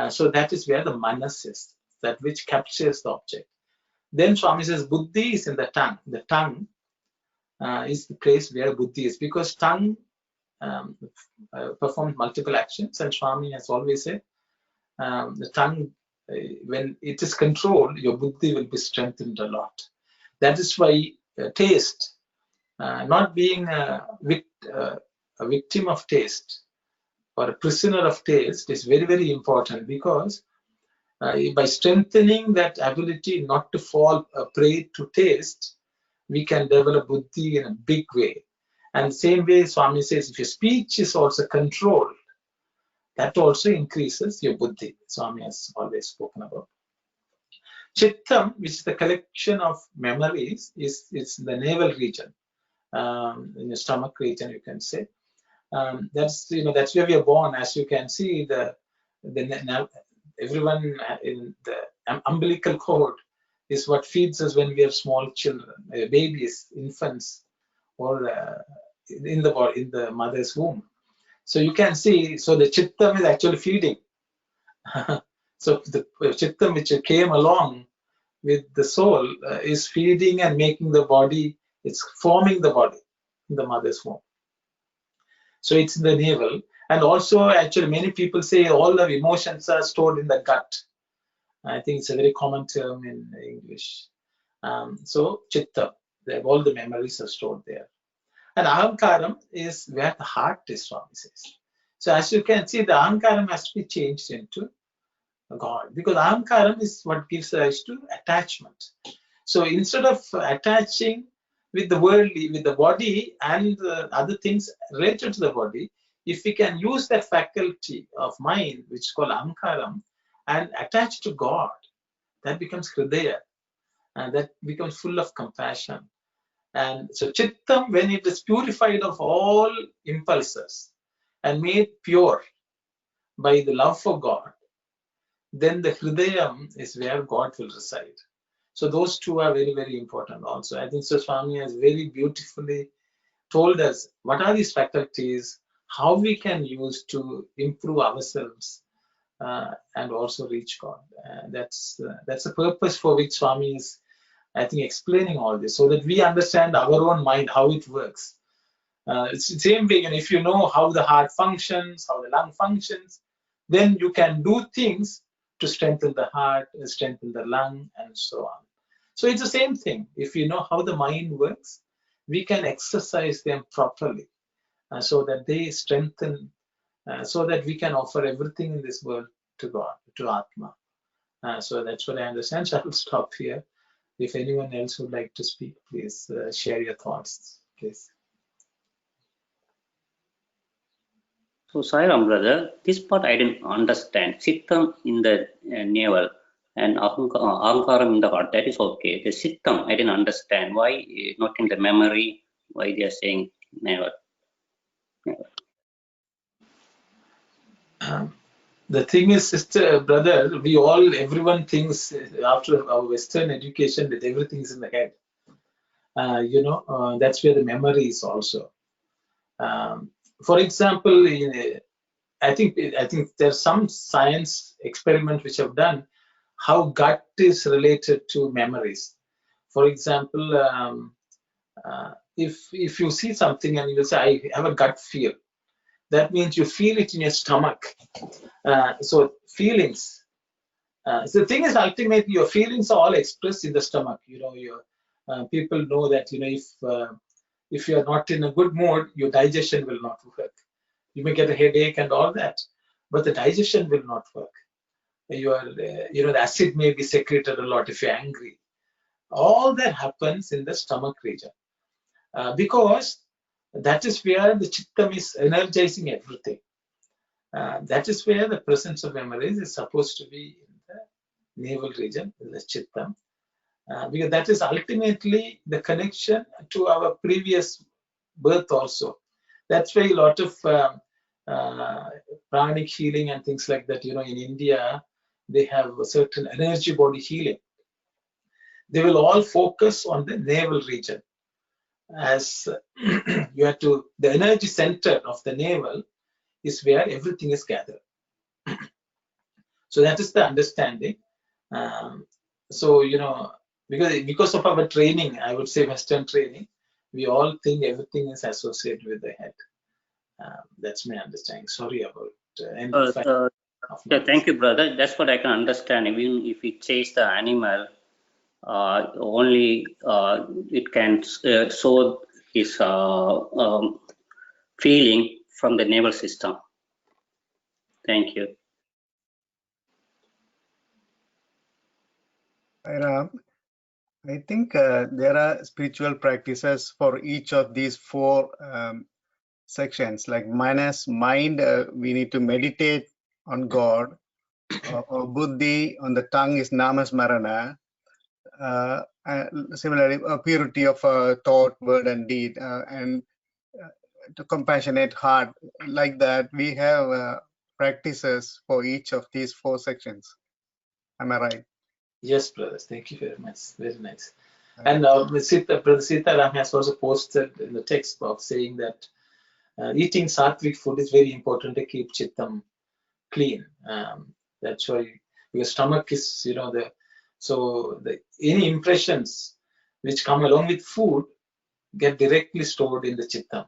So that is where the manas is, that which captures the object. Then Swami says buddhi is in the tongue. The tongue is the place where buddhi is, because tongue performs multiple actions, and Swami has always said the tongue, when it is controlled, your buddhi will be strengthened a lot. That is why taste, not being a victim of taste or a prisoner of taste, is very, very important, because by strengthening that ability not to fall prey to taste, we can develop buddhi in a big way. And the same way Swami says, if your speech is also controlled, that also increases your buddhi. Swami has always spoken about. Chittam, which is the collection of memories, is the navel region, in the stomach region, you can say. That's where we are born. As you can see, everyone in the umbilical cord is what feeds us when we are small children, babies, infants, or in the mother's womb. So you can see, so the chittam is actually feeding. So the chittam which came along with the soul is feeding and making the body, it's forming the body in the mother's womb. So it's in the navel. And also, actually, many people say all the emotions are stored in the gut. I think it's a very common term in English. So chitta, all the memories are stored there. And ahankaram is where the heart is, Swami says. So as you can see, the ahankaram has to be changed into God, because ahankaram is what gives rise to attachment. So instead of attaching with the worldly, with the body and the other things related to the body, if we can use that faculty of mind, which is called ahankaram, and attach to God, that becomes hridaya, and that becomes full of compassion. And so chittam, when it is purified of all impulses and made pure by the love for God, then the hridayam is where God will reside. So those two are very, very important also. I think so Swami has very beautifully told us what are these faculties, how we can use to improve ourselves and also reach God. That's the purpose for which Swami is, I think, explaining all this, so that we understand our own mind, how it works. It's the same way, and if you know how the heart functions, how the lung functions, then you can do things to strengthen the heart, strengthen the lung, and so on. So it's the same thing. If you know how the mind works, we can exercise them properly so that they strengthen, so that we can offer everything in this world to God, to Atma. So that's what I understand. So I will stop here. If anyone else would like to speak, please share your thoughts, please. So, Sairam brother, this part I didn't understand. Sittam in the navel and ahankaram in the heart, that is okay. The sittam, I didn't understand. Why not in the memory? Why they are saying navel? The thing is, sister, brother, everyone thinks after our Western education that everything is in the head. That's where the memory is also. For example, I think there's some science experiment which have done how gut is related to memories. For example, if you see something and you will say, I have a gut feel, that means you feel it in your stomach. So feelings. So the thing is, ultimately, your feelings are all expressed in the stomach. People know that if you are not in a good mood, your digestion will not work. You may get a headache and all that, but the digestion will not work. The acid may be secreted a lot if you're angry. All that happens in the stomach region because that is where the chittam is energizing everything. That is where the presence of memories is supposed to be in the navel region, in the chittam, because that is ultimately the connection to our previous birth also. That's why a lot of pranic healing and things like that, in India, they have a certain energy body healing. They will all focus on the navel region, as you have to, the energy center of the navel is where everything is gathered. So that is the understanding. So because of our training, I would say Western training, we all think everything is associated with the head. That's my understanding. Sorry about Thank you, brother. That's what I can understand. Even if we chase the animal, only it can show his feeling from the naval system. Thank you. I think there are spiritual practices for each of these four sections. Like manas, mind, we need to meditate on God, or buddhi, on the tongue is namasmarana. Similarly, purity of thought, word, and deed, and to compassionate heart. Like that, we have practices for each of these four sections. Am I right? Yes, brothers. Thank you very much. Very nice. And Brother Sitaram has also posted in the text box saying that eating sattvic food is very important to keep chittam clean. That's why your stomach is, any impressions which come along with food get directly stored in the chittam.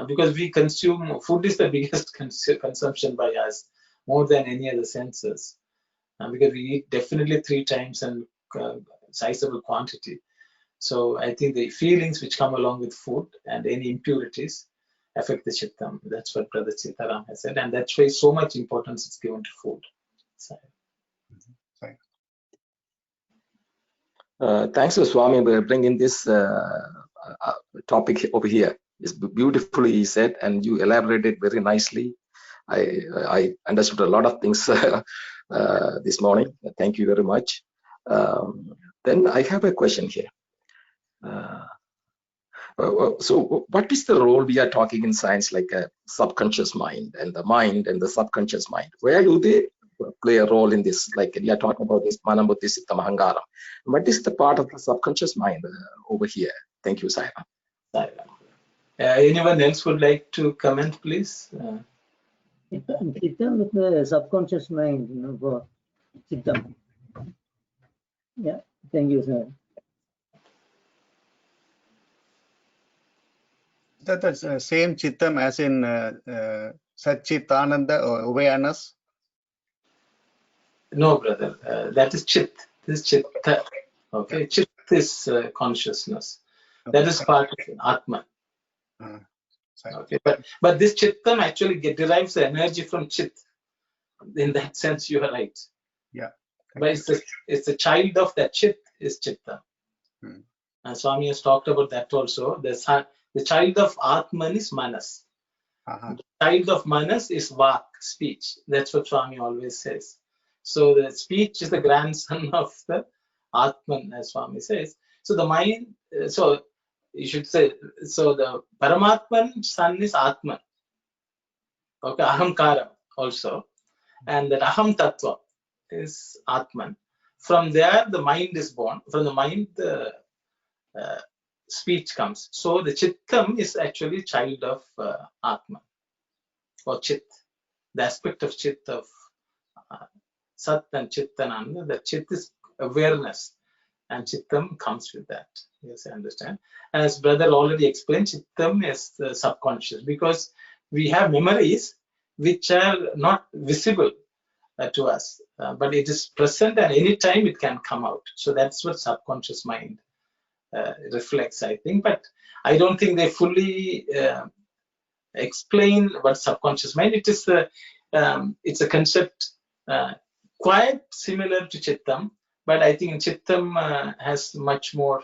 Because we consume, food is the biggest consumption by us, more than any other senses. Because we eat definitely 3 times and sizable quantity. So I think the feelings which come along with food and any impurities affect the chittam. That's what Brother Sitaram has said, and that's why so much importance is given to food. So, Thanks to Swami for bringing this topic over here. It's beautifully said, and you elaborated very nicely. I understood a lot of things this morning. Thank you very much. Then I have a question here. So what is the role we are talking in science, like a subconscious mind and the subconscious mind? Where do they play a role in this? Like we are talking about this Manam Buddhi Sittam Ahangaram. What is the part of the subconscious mind over here? Thank you, Saira. Anyone else would like to comment, please? Chittam with the subconscious mind, for Chittam. Yeah, thank you, sir. That's the same Chittam as in Satchitananda or awareness? No, brother. That is Chit. This is Chitta. Okay, Chit is consciousness. That is part of Atman. Okay, but this Chittam actually derives the energy from Chit. In that sense, you are right. Yeah. But it's the child of that Chit is Chitta. And Swami has talked about that also. The child of Atman is Manas. The child of Manas is Vak, speech. That's what Swami always says. So the speech is the grandson of the Atman, as Swami says. So the mind, so you should say, so the Paramatman son is Atman. Okay, Ahamkaram also. And that Aham Tattva is Atman. From there, the mind is born. From the mind, the speech comes. So the Chittam is actually child of Atman or Chit. The aspect of Chit of Sat and Chit and Ananda. The Chit is awareness, and Chittam comes with that. Yes, I understand. And as brother already explained, Chittam is the subconscious, because we have memories which are not visible to us, but it is present, and any time it can come out. So that's what subconscious mind reflects, I think. But I don't think they fully explain what subconscious mind. It is it's a concept quite similar to Chittam, but I think Chittam has much more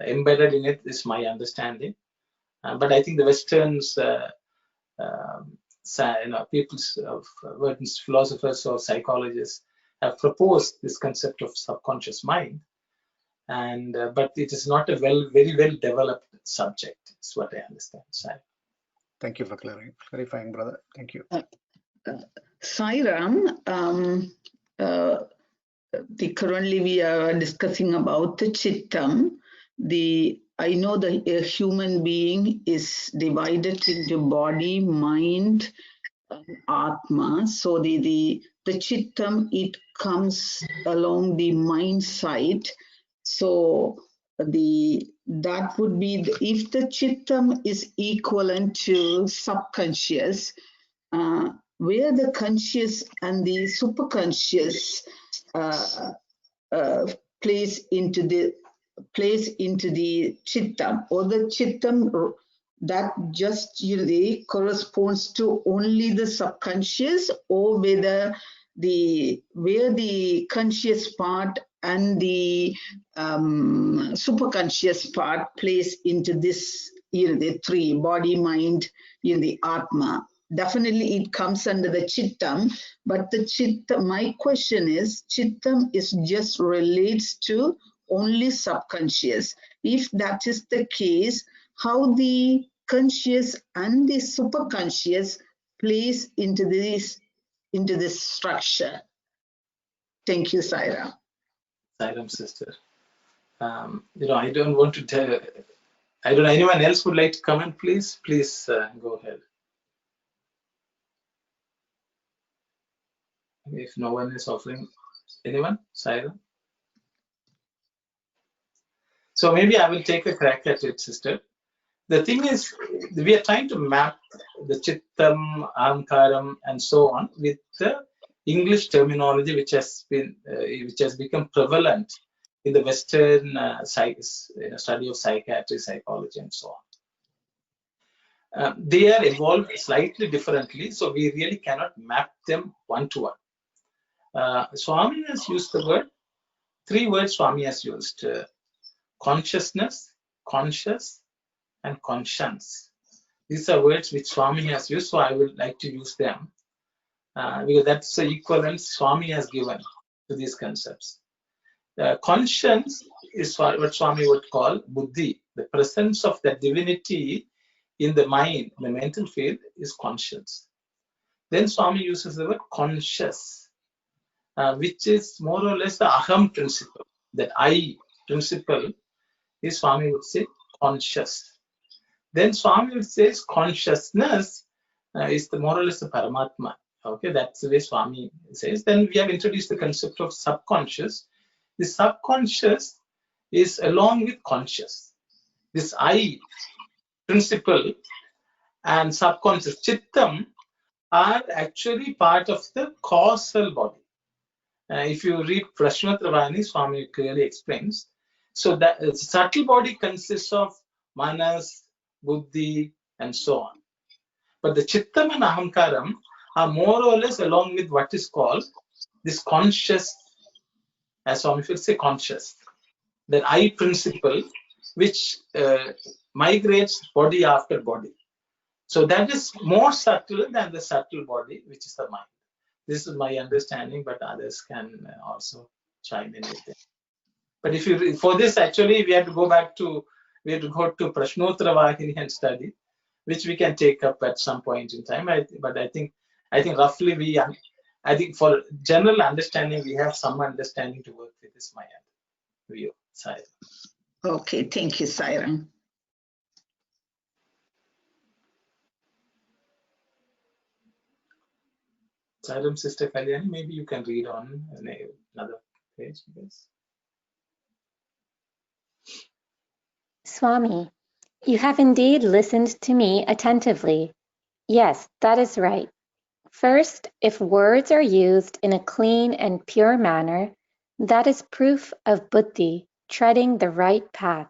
embedded in it, is my understanding. But I think the Westerns, people's philosophers or psychologists have proposed this concept of subconscious mind, and but it is not a very well developed subject. Is what I understand. Thank you for clarifying, brother. Thank you. Sairam, currently we are discussing about the Chittam. I know a human being is divided into body, mind, and Atma. So the Chittam, it comes along the mind side. So that would be if the Chittam is equivalent to subconscious, where the conscious and the superconscious plays into the Chittam, or the Chittam that just corresponds to only the subconscious, or whether where the conscious part and the superconscious part plays into this, the three, body, mind, the Atma. Definitely it comes under the Chittam, but the Chittam, my question is, Chittam is just relates to only subconscious. If that is the case, how the conscious and the superconscious plays into this structure? Thank you, Saira. Sairam, sister. I don't want to tell. I don't know. Anyone else would like to comment? Please go ahead. If no one is offering, anyone? Saira? So maybe I will take a crack at it, sister. The thing is, we are trying to map the Chittam, Ahankaram, and so on with the English terminology which has become prevalent in the Western study of psychiatry, psychology, and so on. They are evolved slightly differently, so we really cannot map them one-to-one. Swami has used the word, 3 words Swami has used: consciousness, conscious, and conscience. These are words which Swami has used, so I would like to use them because that's the equivalence Swami has given to these concepts. Conscience is what Swami would call buddhi. The presence of the divinity in the mind, the mental field, is conscience. Then Swami uses the word conscious, which is more or less the aham principle, that I principle is, Swami would say, conscious. Then Swami would say consciousness is the more or less the Paramatma. Okay, that's the way Swami says. Then we have introduced the concept of subconscious. The subconscious is along with conscious. This I principle and subconscious chittam are actually part of the causal body. If you read Prashnottara Nivarini, Swami clearly explains. So that subtle body consists of manas, buddhi, and so on. But the chittam and ahamkaram are more or less along with what is called this conscious, as Swami will say, conscious, that I principle, which migrates body after body. So that is more subtle than the subtle body, which is the mind. This is my understanding, but others can also chime in with it. But if you, for this, actually, we have to go to Prashnottara Nivarini and study, which we can take up at some point in time. But I think roughly I think for general understanding, we have some understanding to work with. This my view. Sai. Okay, thank you, Sairam. Sairam, Sister Kalyani, maybe you can read on another page, I guess. Swami, you have indeed listened to me attentively. Yes, that is right. First, if words are used in a clean and pure manner, that is proof of buddhi, treading the right path.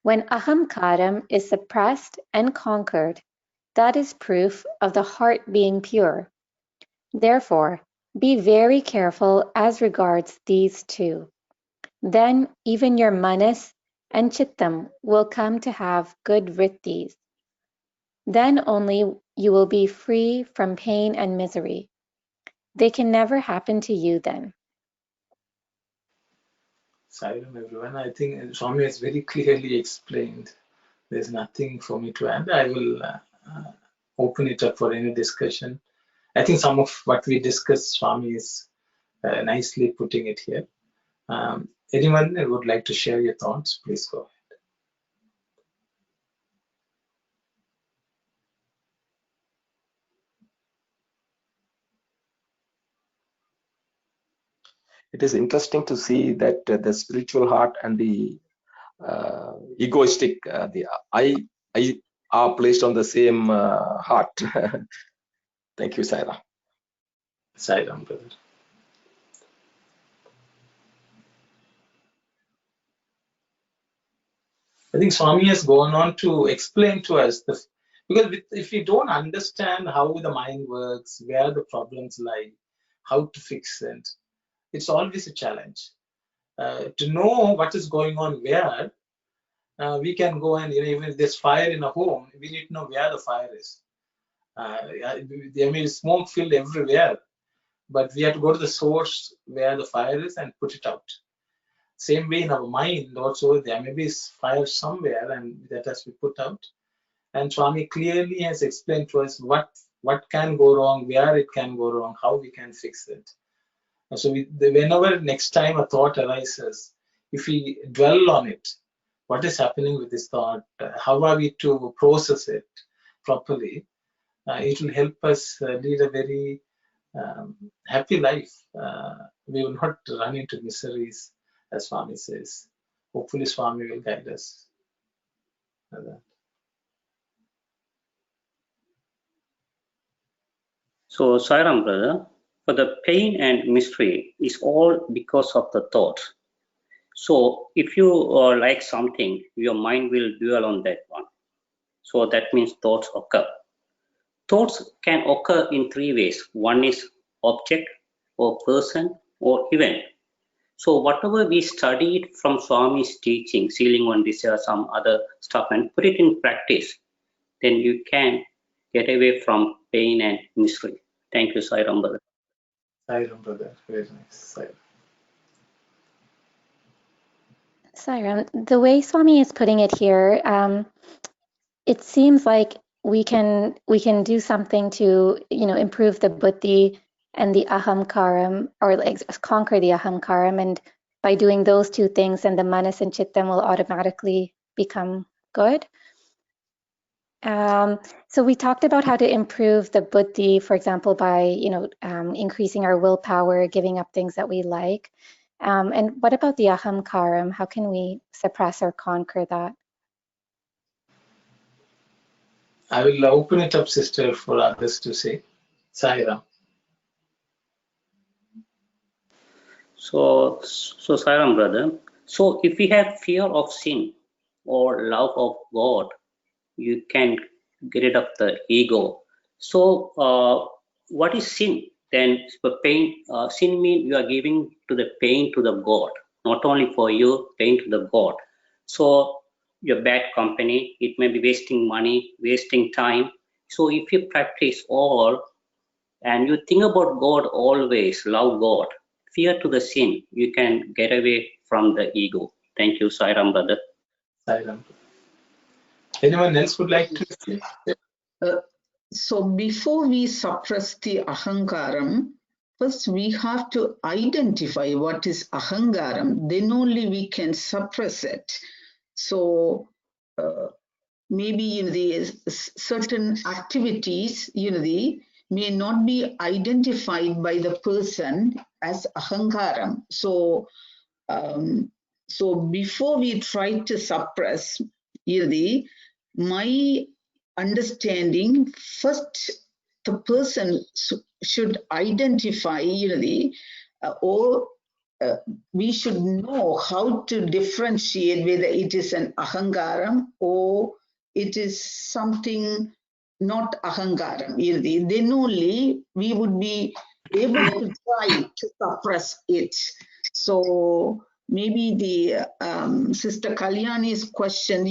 When ahamkaram is suppressed and conquered, that is proof of the heart being pure. Therefore, be very careful as regards these two. Then even your manas and chittam will come to have good vrittis. Then only you will be free from pain and misery. They can never happen to you then. Sairam, everyone. I think Swami has very clearly explained. There's nothing for me to add. I will open it up for any discussion. I think some of what we discussed, Swami is nicely putting it here. Anyone would like to share your thoughts, please go ahead. It is interesting to see that the spiritual heart and the egoistic, the I are placed on the same heart. Thank you, Saira. Sairam, brother. I think Swami has gone on to explain to us because if we don't understand how the mind works, where the problems lie, how to fix it, it's always a challenge. To know what is going on where, we can go and, even if there's fire in a home, we need to know where the fire is. There may be smoke filled everywhere, but we have to go to the source where the fire is and put it out. Same way in our mind also, there may be fire somewhere and that has to be put out. And Swami clearly has explained to us what can go wrong, where it can go wrong, how we can fix it. And so whenever next time a thought arises, if we dwell on it, what is happening with this thought, how are we to process it properly, it will help us lead a very happy life. We will not run into miseries, as Swami says. Hopefully Swami will guide us. So, Sairam, brother, for the pain and mystery is all because of the thought. So if you like something, your mind will dwell on that one. So that means thoughts occur. Thoughts can occur in three ways. One is object or person or event. So whatever we studied from Swami's teaching, sealing one desire, some other stuff, and put it in practice, then you can get away from pain and misery. Thank you, Sai Ram brother. Sai Ram brother, very nice. Sai Ram. Sairam, the way Swami is putting it here, it seems like we can do something to improve the buddhi and the ahamkaram, or like conquer the ahamkaram, and by doing those two things, then the manas and chittam will automatically become good. So we talked about how to improve the buddhi, for example, by increasing our willpower, giving up things that we like. And what about the ahamkaram? How can we suppress or conquer that? I will open it up, sister, for others to say. Sai Ram. So Sai Ram brother, so if we have fear of sin or love of God, you can get rid of the ego. So what is sin? Then pain, sin means you are giving to the pain to the God, not only for you, pain to the God. So your bad company, it may be wasting money, wasting time. So if you practice all and you think about God always, love God, fear to the sin, you can get away from the ego. Thank you, Sai Ram brother. Sai Ram. Anyone else would like to say? So before we suppress the ahankaram, first we have to identify what is ahankaram, then only we can suppress it. So maybe the certain activities may not be identified by the person as ahankaram. So so before we try to suppress my understanding, first the person should identify or we should know how to differentiate whether it is an ahankaram or it is something not ahankaram. Then only we would be able to try to suppress it. So maybe the Sister Kalyani's question,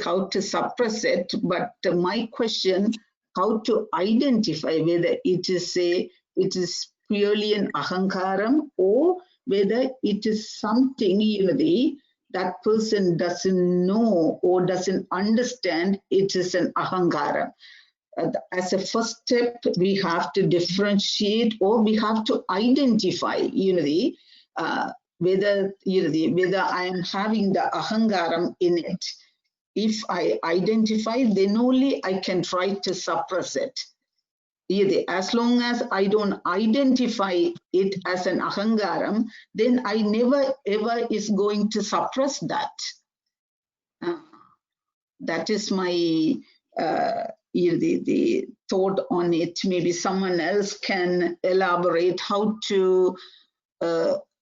how to suppress it, but my question, how to identify whether it is purely an ahankaram or whether it is something that person doesn't know or doesn't understand it is an ahankaram. As a first step, we have to differentiate or we have to identify whether I am having the ahankaram in it. If I identify, then only I can try to suppress it. As long as I don't identify it as an ahankaram, then I never ever is going to suppress that. That is my the thought on it. Maybe someone else can elaborate how to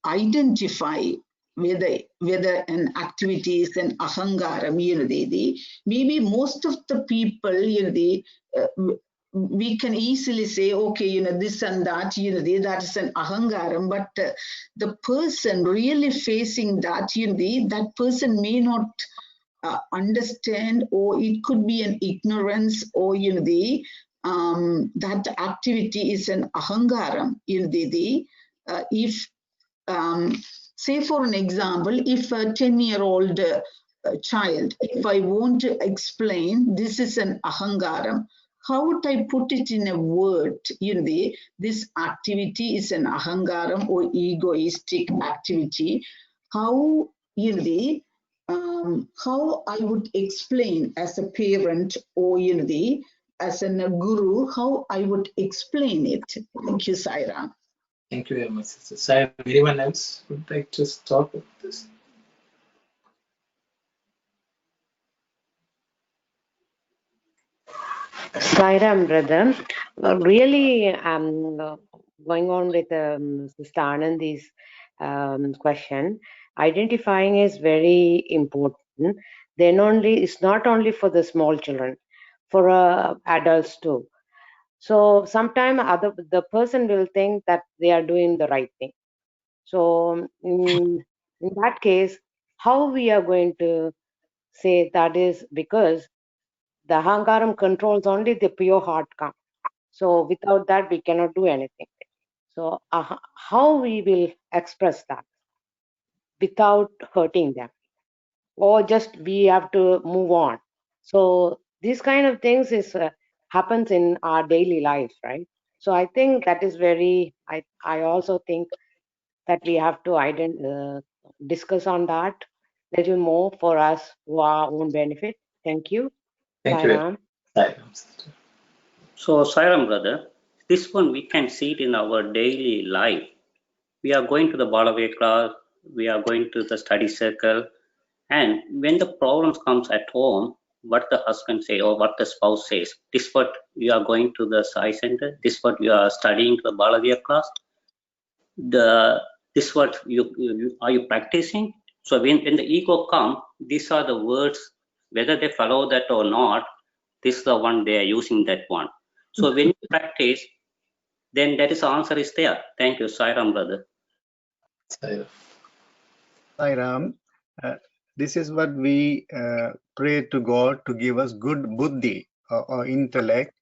identify whether an activity is an ahankaram. Maybe most of the people we can easily say, okay, this and that, that is an ahankaram, but the person really facing that, that person may not understand, or it could be an ignorance, or that activity is an ahankaram. If say for an example, if a 10-year-old child, if I want to explain this is an ahankaram, how would I put it in a word? This activity is an ahankaram or egoistic activity. How how I would explain as a parent or as a guru, how I would explain it. Thank you, Saira. Thank you very much, sister. Sai, anyone else would like to talk about this? Sairam, brother. Really, going on with Sister Anandi's question. Identifying is very important. Then only, it's not only for the small children, for adults too. So sometimes the person will think that they are doing the right thing. So in that case, how we are going to say that is because the ahankaram controls only the pure heart calm. So without that, we cannot do anything. So how we will express that without hurting them, or just we have to move on. So these kind of things is happens in our daily life, right? So I think that is very. I also think that we have to discuss on that little more for us for our own benefit. Thank you. Thank you. Sairam. Sairam, sister. So, Sairam brother, this one we can see it in our daily life. We are going to the Balavya class, we are going to the study circle, and when the problems comes at home, what the husband say or what the spouse says, this what you are going to the Sai Center, this what you are studying to the Balavya class, this what you are you practicing. So when the ego come, these are the words, whether they follow that or not, this is the one they are using, that one. So when you practice, then that is the answer is there. Thank you, Sairam brother. Sairam. Sairam, this is what we pray to God to give us good buddhi or intellect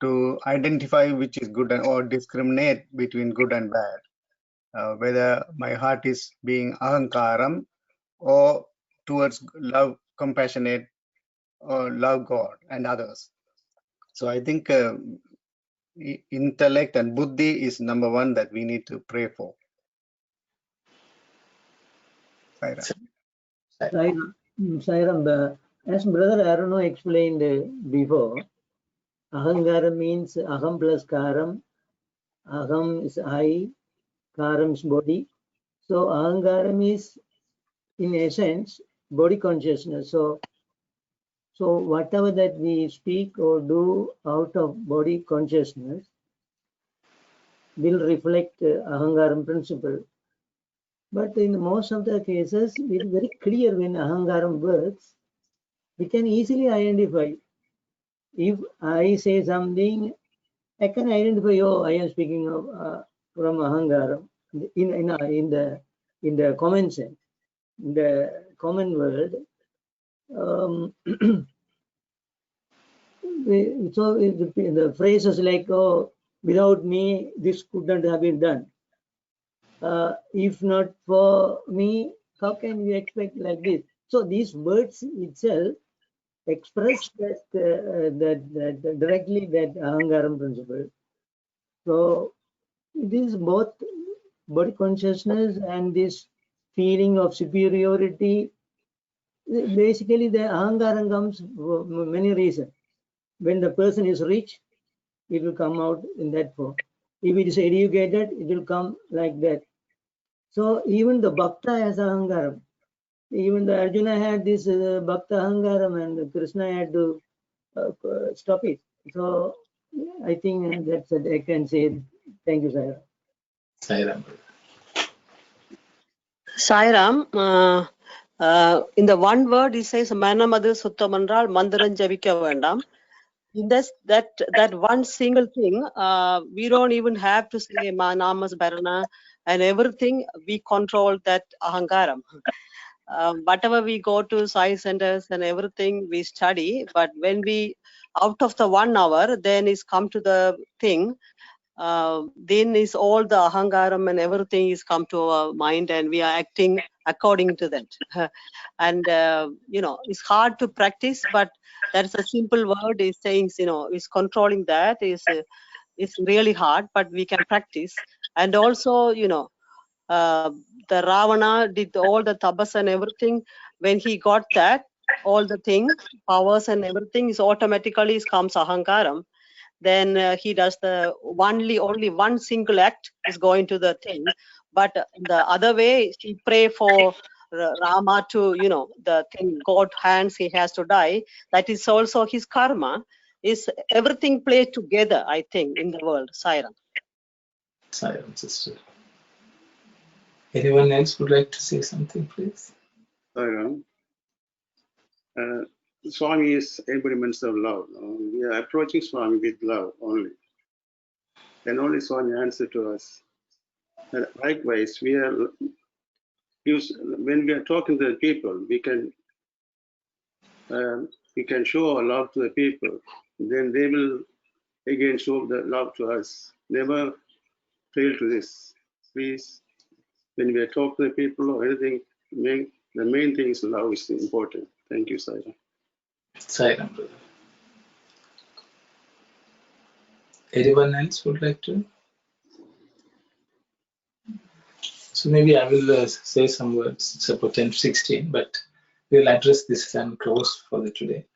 to identify which is good or discriminate between good and bad. Whether my heart is being ahankaram or towards love, compassionate, or love God and others. So I think intellect and buddhi is number one that we need to pray for. Sairam, as Brother Aruno explained before, ahangara means aham plus karam. Aham is I, karam is body. So ahangaram is, in essence, body consciousness. So whatever that we speak or do out of body consciousness will reflect ahangaram principle. But in most of the cases, it is very clear when ahangaram works, we can easily identify. If I say something, I can identify, oh, I am speaking of from ahangaram in the common sense, in the common world. So the phrases like, oh, without me, this couldn't have been done. If not for me, how can we expect like this? So these words itself express that directly that ahangaram principle. So it is both body consciousness and this feeling of superiority. Basically, the ahangaram comes for many reasons. When the person is rich, it will come out in that form. If it is educated, it will come like that. So even the bhakta has ahangaram. Even the Arjuna had this bhakta ahangaram, and Krishna had to stop it. So I think that's what I can say. Thank you, Sairam. Sairam. Sairam, in the one word it says Manamadu Suttamandral Mandaran Javika Vandam. In this that one single thing, we don't even have to say Manamas Bharana and everything, we control that ahankaram. Whatever we go to Sai Centers and everything we study, but when we out of the 1 hour, then is come to the thing, then is all the ahankaram and everything is come to our mind and we are acting according to that. And it's hard to practice, but that's a simple word is saying, is controlling that is really hard, but we can practice. And also, the Ravana did all the tabas and everything. When he got that, all the things, powers and everything is automatically comes ahankaram. Then he does the only one single act is going to the thing. But the other way, he pray for Rama to, the thing, God hands, he has to die. That is also his karma. Is everything played together, I think, in the world. Sairam. Sairam, sister. Anyone else would like to say something, please? Swami is embodiments of love. We are approaching Swami with love only. And only Swami answer to us. And likewise, when we are talking to the people, we can show our love to the people. Then they will again show the love to us. Never fail to this. Please, when we are talking to the people or anything, the main thing is love is important. Thank you, Sai. Silent, brother. Anyone else would like to? So maybe I will say some words. It's about 10:16, but we'll address this and close for the today.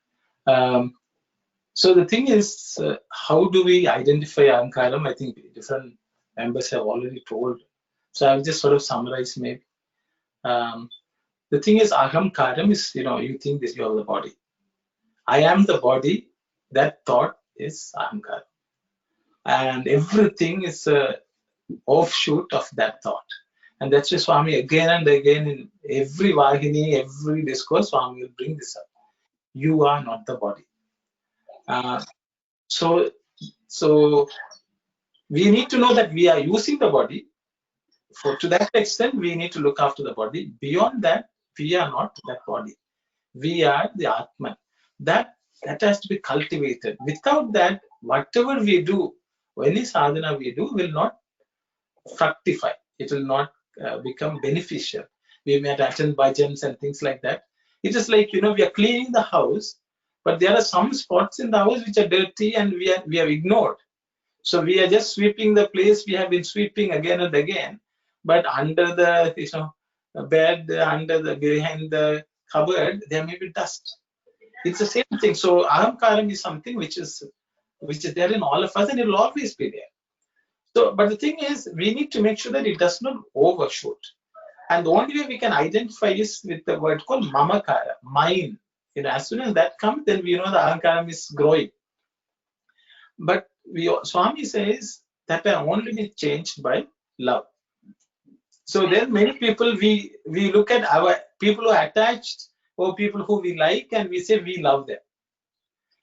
So the thing is, how do we identify Ahankaram? I think different members have already told. So I'll just sort of summarize maybe. The thing is, Ahamkaram is, you think this, you are the body. I am the body. That thought is Ahamkaram. And everything is an offshoot of that thought. And that's why Swami again and again in every Vahini, every discourse, Swami will bring this up. You are not the body. So we need to know that we are using the body. To that extent, we need to look after the body. Beyond that, we are not that body. We are the Atman. That has to be cultivated. Without that, whatever we do, any sadhana we do will not fructify. It will not become beneficial. We may attend bhajans and things like that. It is like, we are cleaning the house, but there are some spots in the house which are dirty and we have ignored. So we are just sweeping the place. We have been sweeping again and again, but under the bed, behind the cupboard, there may be dust. It's the same thing. So Ahamkaram is something which is there in all of us, and it will always be there. So, but the thing is, we need to make sure that it does not overshoot. And the only way we can identify is with the word called mamakara, mine. As soon as that comes, then we know the Ahankaram is growing. But Swami says that can only be changed by love. So then many people, we look at our people who are attached or people who we like and we say we love them.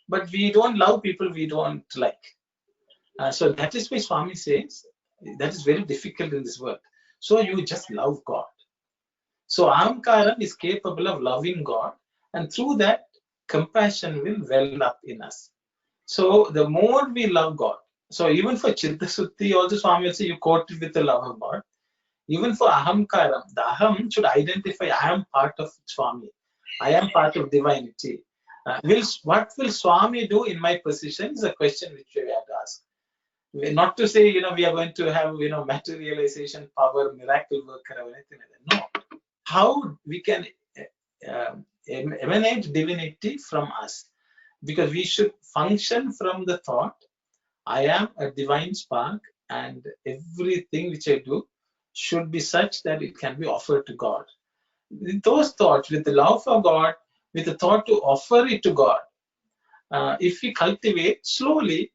But we don't love people we don't like. So that is why Swami says that is very difficult in this world. So you just love God. So Ahamkaram is capable of loving God, and through that, compassion will well up in us. So the more we love God, so even for Chitta Sutti, also Swami will say you quote it with the love of God. Even for Ahamkaram, the Aham should identify I am part of Swami. I am part of divinity. What will Swami do in my position is a question which we have to ask. Not to say, we are going to have, materialization, power, miracle worker or anything like that. No. How we can emanate divinity from us? Because we should function from the thought, I am a divine spark and everything which I do should be such that it can be offered to God. With those thoughts, with the love for God, with the thought to offer it to God, if we cultivate slowly,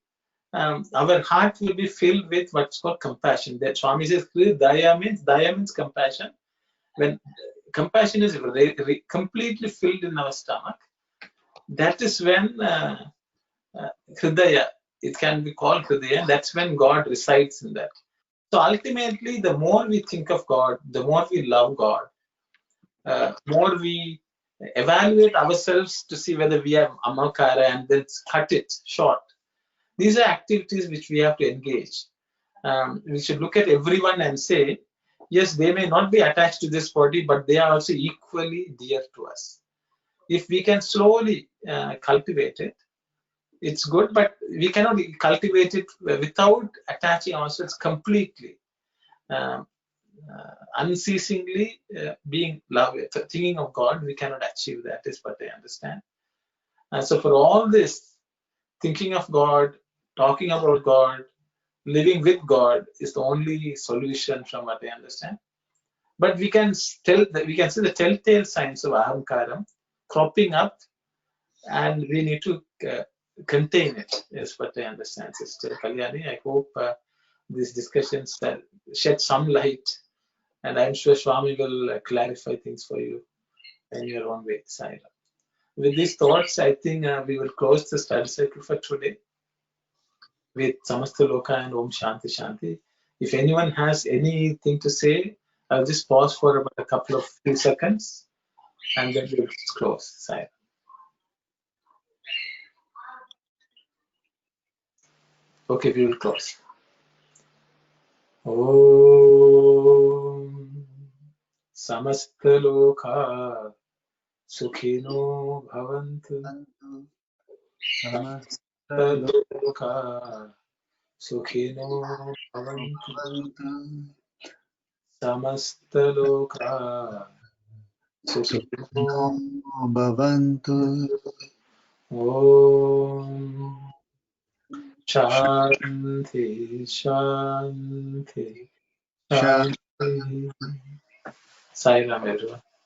our heart will be filled with what's called compassion. That Swami says, daya means compassion. When compassion is completely filled in our stomach, that is when Hridaya, it can be called Hridaya, and that's when God resides in that. So ultimately, the more we think of God, the more we love God, more we evaluate ourselves to see whether we have Amakara and then cut it short. These are activities which we have to engage. We should look at everyone and say, yes, they may not be attached to this body, but they are also equally dear to us. If we can slowly cultivate it, it's good, but we cannot cultivate it without attaching ourselves completely, unceasingly being love, thinking of God. We cannot achieve that, is what I understand. So for all this, thinking of God, talking about God, living with God is the only solution from what I understand. But we can see the telltale signs of Ahamkaram cropping up, and we need to contain it, is what I understand, Sister Kalyani. I hope these discussions shed some light And I'm sure Swami will clarify things for you in your own way. Sai Ram. With these thoughts, I think we will close the study cycle for today with Samasta Loka and Om Shanti Shanti. If anyone has anything to say, I'll just pause for about a couple of few seconds and then we'll just close. Sai Ram. Okay, we will close. Om Samasta Loka Sukhino Bhavantu. Samasta Loka Sukhino Bhavantu. Samasta Loka Sukhino Bhavantu. Om Shanti Shanti Shanti. Sai Ram, everyone.